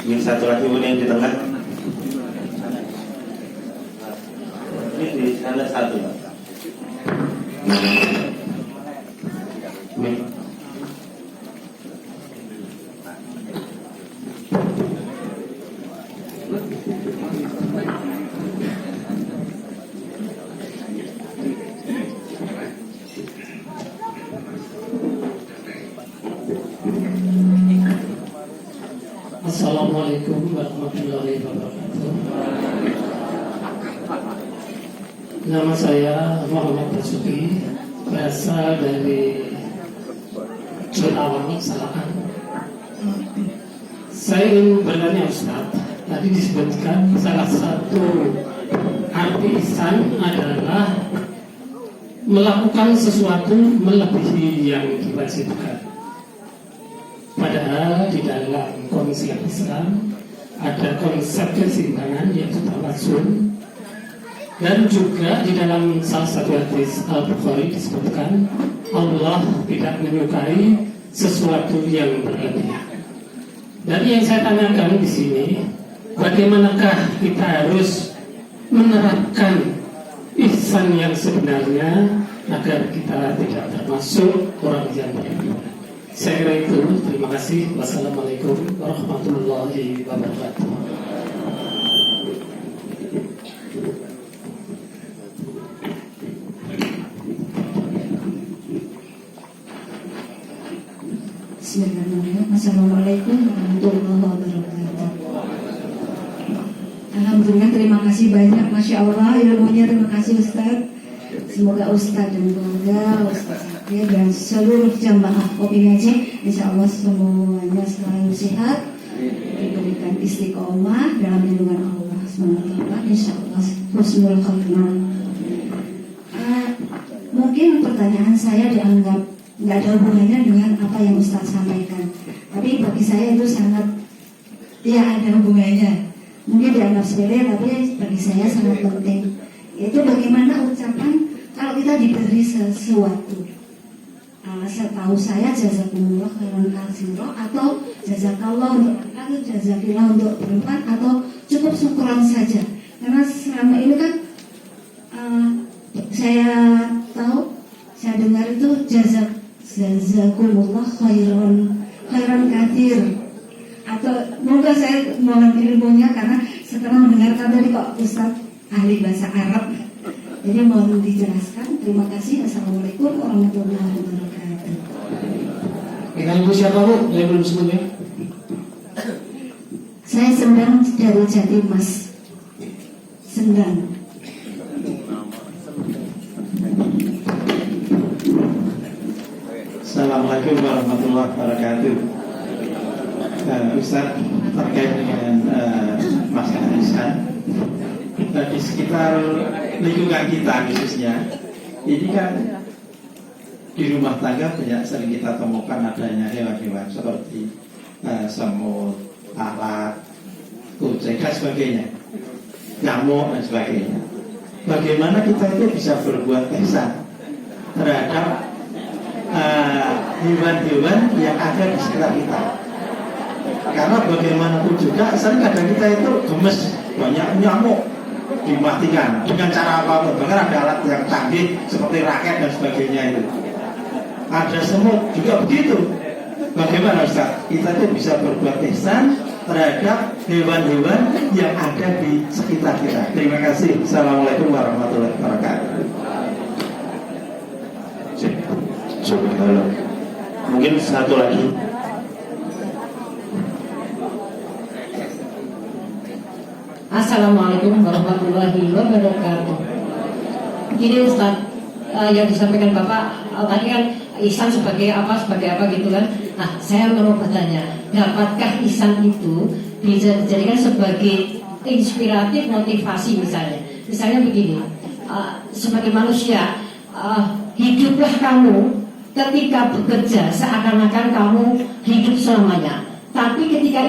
Yang satu lagi yang di tengah. Ini di sana 1. Assalamualaikum warahmatullahi wabarakatuh. Nama saya Muhammad Basuki, berasal dari Cilawangi, Salakan. Saya ingin bertanya Ustaz, tadi disebutkan salah satu arti ihsan adalah melakukan sesuatu melebihi yang diwajibkan. Padahal di dalam konsep Islam ada konsep keseimbangan yaitu tawasul, dan juga di dalam salah satu hadis Al-Bukhari disebutkan Allah tidak menyukai sesuatu yang berlebihan. Dari yang saya tanyakan di sini, bagaimanakah kita harus menerapkan ihsan yang sebenarnya agar kita tidak termasuk orang yang berlebihan? Saya kira itu. Terima kasih. Wassalamualaikum warahmatullahi wabarakatuh. Bismillahirrahmanirrahim. Assalamualaikum warahmatullahi wabarakatuh. Alhamdulillah, terima kasih banyak. Masya Allah ilmunya. Terima kasih Ustaz. Semoga Ustaz dan keluarga, Ustaz Zakir dan seluruh jamaah Kopi Ngaji, insya Allah semuanya selalu sehat, diberikan istiqomah dalam lindungan Allah SWT. Insya Allah husnul khotimah. pertanyaan saya dianggap nggak ada hubungannya dengan apa yang Ustaz sampaikan. Tapi bagi saya itu sangat, ya ada hubungannya. Mungkin dianggap sepele, tapi bagi saya sangat penting. Yaitu bagaimana ucapan kalau kita diberi sesuatu. Setahu saya jazakumullah khairan katsira atau jazakallah untuk atau jazakillah untuk perempuan atau cukup syukuran saja. Karena selama ini kan saya tahu, saya dengar itu jazakumullah khairan katsir. Atau semoga saya mohon ilmunya karena setelah mendengarkan tadi kok Ustaz ahli bahasa Arab. Jadi mohon dijelaskan. Terima kasih. Assalamualaikum warahmatullahi wabarakatuh. Dengan ibu siapa bu? Yang belum sebutnya. Saya Sendang dari Jatimas. Sendang. Assalamualaikum warahmatullahi wabarakatuh. Ustaz, terkait dengan masalah ihsan di sekitar lingkungan kita khususnya, ini kan di rumah tangga banyak sering kita temukan adanya hewan-hewan seperti semut, lalat, kucing dan sebagainya, nyamuk dan sebagainya. Bagaimana kita itu bisa berbuat ihsan terhadap hewan-hewan yang ada di sekitar kita? Karena bagaimanapun juga sering kadang kita itu gemes, banyak nyamuk dimatikan dengan cara apapun. Bahkan ada alat yang canggih seperti raket dan sebagainya itu. Ada semut juga begitu. Bagaimana Ustaz? Kita itu bisa berbuat ihsan terhadap hewan-hewan yang ada di sekitar kita. Terima kasih. Assalamualaikum warahmatullahi wabarakatuh. Mungkin satu lagi. Assalamualaikum warahmatullahi wabarakatuh. Gini Ustaz, yang disampaikan Bapak tadi kan ihsan sebagai apa gitu kan. Nah, saya mau bertanya, dapatkah ihsan itu bisa dijadikan sebagai inspiratif motivasi misalnya? Misalnya begini, sebagai manusia, hiduplah kamu ketika bekerja seakan-akan kamu hidup selamanya. Tapi ketika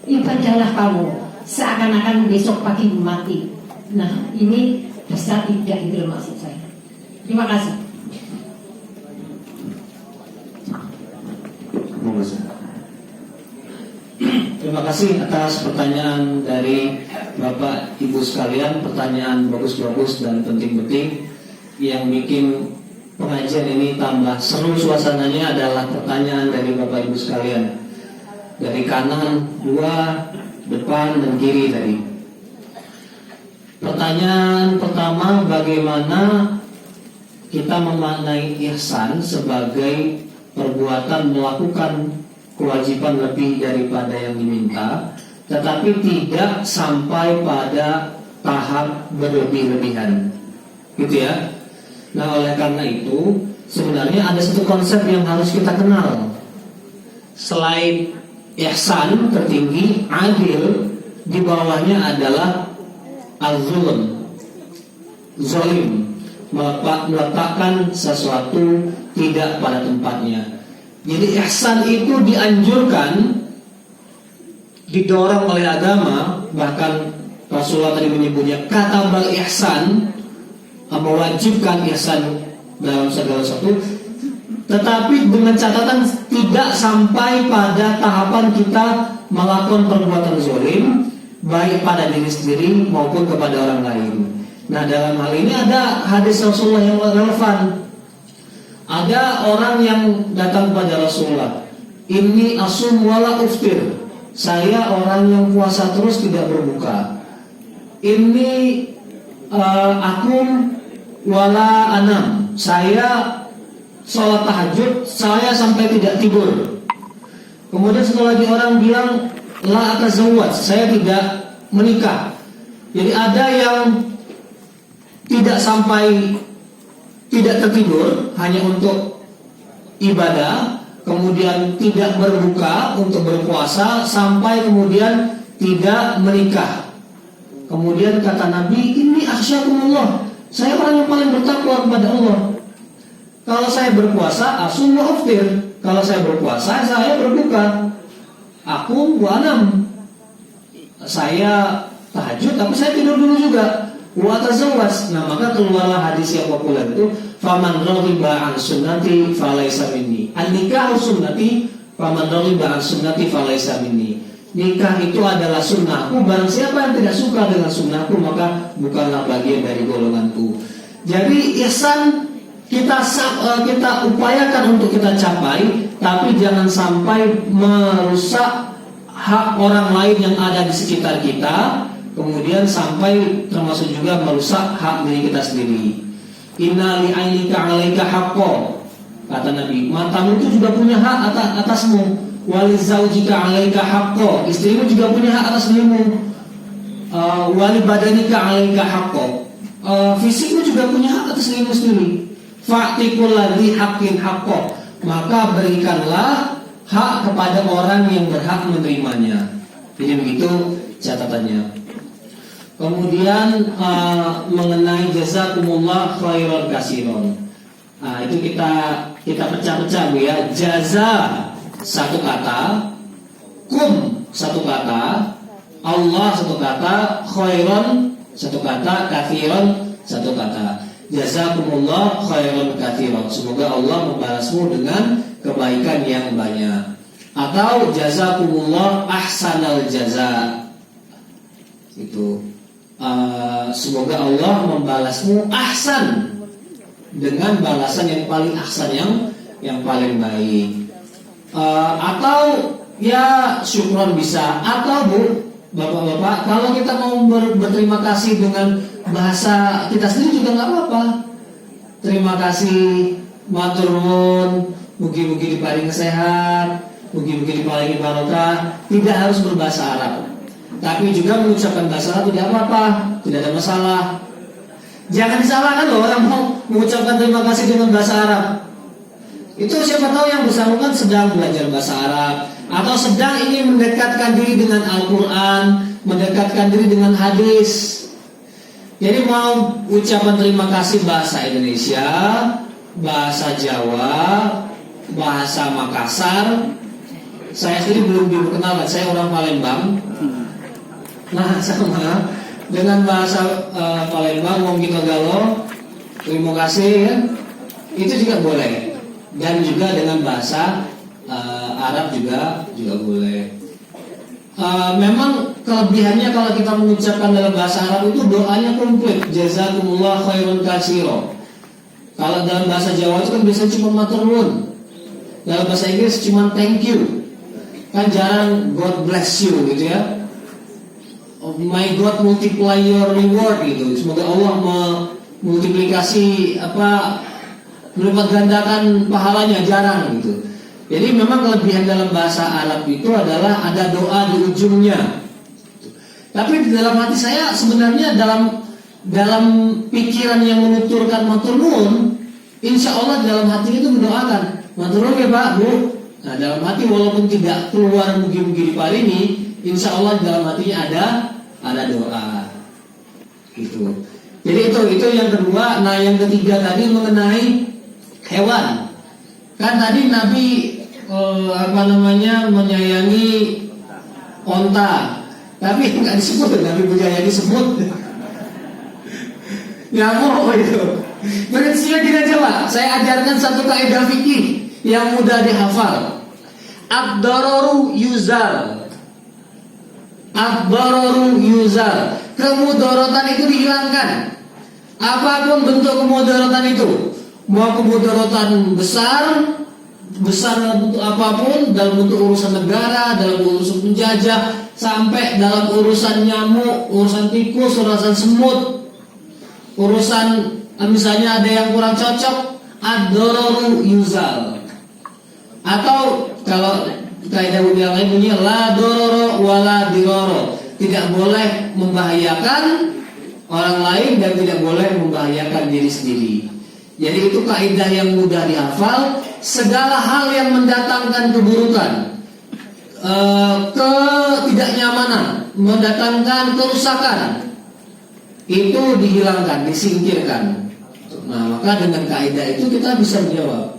ibadahlah kamu seakan-akan besok pagi mati. Nah, ini bisa tidak, itu maksud saya. Terima kasih. Terima kasih atas pertanyaan dari Bapak Ibu sekalian. Pertanyaan bagus-bagus dan penting-penting. Yang bikin pengajian ini tambah seru suasananya adalah pertanyaan dari Bapak Ibu sekalian. Dari kanan 2, depan dan kiri tadi. Pertanyaan pertama, bagaimana kita memaknai ihsan sebagai perbuatan melakukan kewajiban lebih daripada yang diminta, tetapi tidak sampai pada tahap berlebih-lebihan, gitu ya. Nah, oleh karena itu sebenarnya ada satu konsep yang harus kita kenal. Selain ihsan tertinggi, adil, di bawahnya adalah al-zulm, zalim, meletakkan sesuatu tidak pada tempatnya. Jadi ihsan itu dianjurkan, didorong oleh agama. Bahkan Rasulullah tadi menyebutnya katabal ihsan, mewajibkan ihsan dalam segala sesuatu. Tetapi dengan catatan tidak sampai pada tahapan kita melakukan perbuatan zalim, baik pada diri sendiri maupun kepada orang lain. Nah, dalam hal ini ada hadis Rasulullah yang relevan. Ada orang yang datang kepada Rasulullah, "Inni asum wala uftir." Saya orang yang puasa terus tidak berbuka. "Inni akum wala anam." Saya sholat tahajud, saya sampai tidak tidur. Kemudian setelah lagi orang bilang, "La atazawwaj," saya tidak menikah. Jadi ada yang tidak sampai tidak tertidur hanya untuk ibadah, kemudian tidak berbuka untuk berpuasa, sampai kemudian tidak menikah. Kemudian kata Nabi, "Ini akhsyakumullah," saya orang yang paling bertakwa kepada Allah. Kalau saya berpuasa, asum wa aftir. Kalau saya berpuasa, saya berbuka. Aku wanam. Saya tahajud, tapi saya tidur dulu juga. Wa tazawwaj. Nah, maka keluarlah hadis yang populer itu, faman raghiba an sunnati falaysa minni. An-nikahu sunnati, faman raghiba an sunnati falaysa minni. Nikah itu adalah sunnahku. Barang siapa yang tidak suka dengan sunnahku, maka bukanlah bagian dari golonganku. Jadi ihsan kita upayakan untuk kita capai, tapi jangan sampai merusak hak orang lain yang ada di sekitar kita, kemudian sampai termasuk juga merusak hak diri kita sendiri. Inna li'ainika 'alaika haqqo, kata Nabi, matamu itu juga punya hak atasmu. Walizaujika 'alaika haqqo, istrimu juga punya hak atas dirimu. Wali badanika 'alaika haqqo, fisikmu juga punya hak atas dirimu sendiri. Fa'tikul ladzi haqqin haqqo, maka berikanlah hak kepada orang yang berhak menerimanya. Jadi begitu catatannya. Kemudian mengenai jazakumullah khairan katsiran. Nah, itu kita pecah-pecah Bu ya. Jaza satu kata, kum satu kata, Allah satu kata, khairan satu kata, katsiran satu kata. Jazakumullah khairan katsiran. Semoga Allah membalasmu dengan kebaikan yang banyak. Atau jazakumullah ahsanal jaza. Itu semoga Allah membalasmu ahsan, dengan balasan yang paling ahsan, yang paling baik. Atau ya syukron bisa. Atau Bu, Bapak-bapak, kalau kita mau berterima kasih dengan bahasa kita sendiri juga nggak apa-apa. Terima kasih, matur nuwun, mugi-mugi diparingi sehat, mugi-mugi diparingi barokah. Tidak harus berbahasa Arab, tapi juga mengucapkan bahasa Arab tidak apa-apa, tidak ada masalah. Jangan disalahkan loh orang mau mengucapkan terima kasih dengan bahasa Arab. Itu siapa tahu yang bersangkutan sedang belajar bahasa Arab, atau sedang ingin mendekatkan diri dengan Al-Quran, mendekatkan diri dengan hadis. Jadi mau ucapan terima kasih bahasa Indonesia, bahasa Jawa, bahasa Makassar. Saya sendiri belum diperkenalkan, saya orang Palembang. Nah, sama dengan bahasa Palembang, wong kita galo, terima kasih ya. Itu juga boleh. Dan juga dengan bahasa Arab juga boleh. Memang kelebihannya kalau kita mengucapkan dalam bahasa Arab itu doanya komplit. Jazakumullah khairan katsira. Kalau dalam bahasa Jawa itu kan biasanya cuma matur nuwun. Dalam bahasa Inggris cuma thank you. Kan jarang God bless you gitu ya. My God multiply your reward gitu. Semoga Allah memultiplikasi melipat gandakan pahalanya, jarang gitu. Jadi memang kelebihan dalam bahasa Arab itu adalah ada doa di ujungnya. Tapi di dalam hati saya sebenarnya dalam pikiran yang menuturkan matur nuwun, insya Allah dalam hati itu mendoakan matur nuwun ya Pak Bu. Nah dalam hati walaupun tidak keluar mugi-mugi diparingi, insya Allah dalam hatinya ada doa. Gitu. Jadi itu yang kedua. Nah yang ketiga tadi mengenai hewan. Kan tadi Nabi menyayangi onta, tapi nggak disebut Nabi menyayangi semut. Nyamuk itu. Berarti kita coba. Saya ajarkan satu kaidah fikih yang mudah dihafal. Ad-dararu yuzal. Ad-dararu yuzal. Kemudaratan itu dihilangkan. Apapun bentuk kemudaratan itu, mau kemudaratan besar bentuk apapun, dalam bentuk urusan negara, dalam urusan penjajah, sampai dalam urusan nyamuk, urusan tikus, urusan semut, urusan misalnya ada yang kurang cocok, ad-dararu yuzal. Atau kalau kaidah yang lain bunyi la dororo wala diroro, tidak boleh membahayakan orang lain dan tidak boleh membahayakan diri sendiri. Jadi itu kaidah yang mudah dihafal. Segala hal yang mendatangkan keburukan, ketidaknyamanan, mendatangkan kerusakan, itu dihilangkan, disingkirkan. Nah, maka dengan kaidah itu kita bisa menjawab.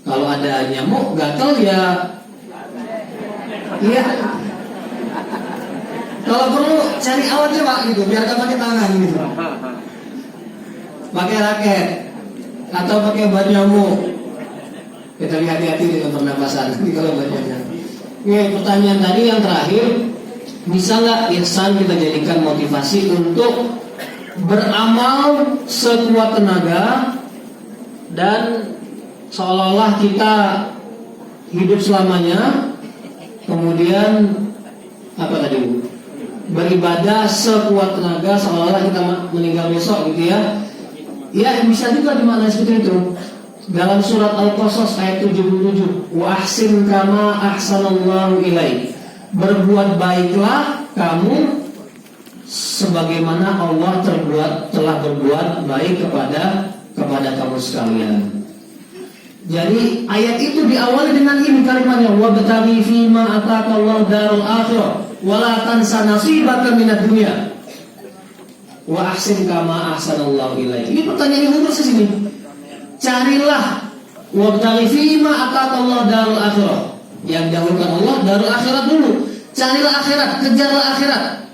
Kalau ada nyamuk gatal ya, iya. Kalau perlu cari alatnya Pak gitu, biar gak pakai tangan gitu. Pakai raket atau pakai obat nyamuk. Kita lihat hati-hati dengan pernapasan kalau bacanya. Oke, pertanyaan tadi yang terakhir, bisa nggak ihsan kita jadikan motivasi untuk beramal sekuat tenaga dan seolah-olah kita hidup selamanya, kemudian apa tadi Bu? Beribadah sekuat tenaga seolah-olah kita meninggal besok gitu ya. Ya bisa juga dimaknai seperti itu. Dalam surat Al-Qasas ayat 77, wa ahsin kama ahsanallahu ilaik. Berbuat baiklah kamu sebagaimana Allah telah berbuat baik kepada kamu sekalian. Jadi ayat itu diawali dengan ini kalimatnya, wabtaghi fima ataqallahu darul akhirah wa la tansa nasibaka minad dunya wa ahsin kama ahsanallahu ilaik. Ini pertanyaan yang khusus di sini. Carilah wabtaghi fima ataqallahu darul akhirah. Yang dahulukan Allah darul akhirat dulu. Carilah akhirat, kejarlah akhirat.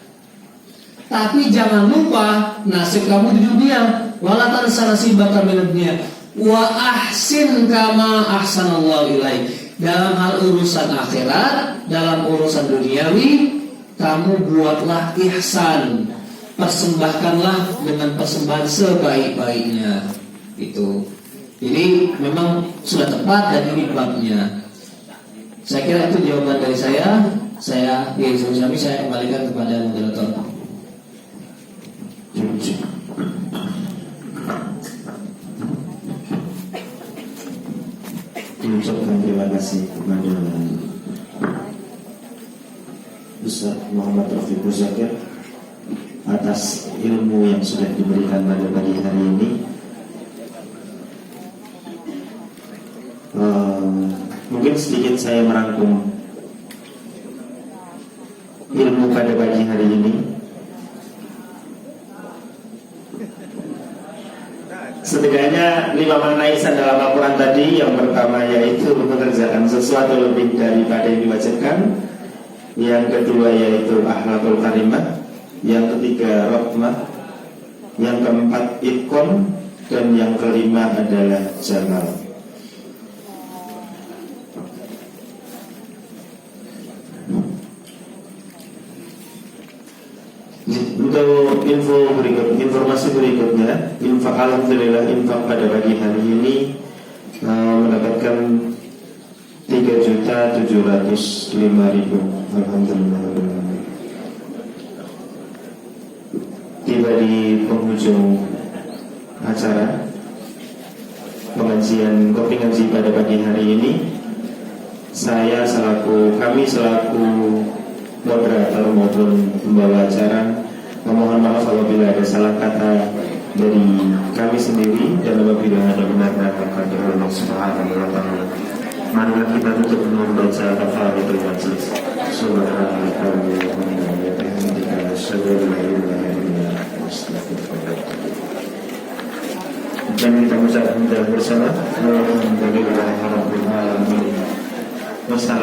Tapi jangan lupa nasib kamu di dunia. Wala tansa nasibaka minad dunya wa ahsin kama ahsanallahu ilaik. Dalam hal urusan akhirat, dalam urusan duniawi, kamu buatlah ihsan. Persembahkanlah dengan persembahan sebaik-baiknya. Itu. Jadi memang sudah tepat dan ini babnya. Saya kira itu jawaban dari saya. Saya kembalikan kepada moderator. Mengucapkan terima kasih kepada Ustaz Muhammad Rafiq Zakir atas ilmu yang sudah diberikan pada pagi hari ini. Mungkin sedikit saya merangkum ilmu pada pagi hari ini. Setidaknya 5 makna ihsan dalam Al-Quran tadi. Yang pertama yaitu mengerjakan sesuatu lebih daripada yang diwajibkan. Yang kedua yaitu akhlakul karimah. Yang ketiga rahmah. Yang keempat itqon. Dan yang kelima adalah jamal. Untuk informasi berikutnya, alhamdulillah infak pada pagi hari ini mendapatkan 3.705.000. Alhamdulillah. Tiba di penghujung acara pengajian kopi ngaji pada pagi hari ini. Kami selaku moderator maupun pembawa acara memohon maaf apabila ada salah kata dari kami sendiri dan apabila ada benar dari Allah Subhanahu wa taala. Marilah kita tutup dengan membaca kafaratul majlis. Subhanallah wa bihamdihi asyhadu an la ilaha illa anta astaghfiruka. Dan kita ucapkan bersama alhamdulillahirabbil alamin. Wassalamu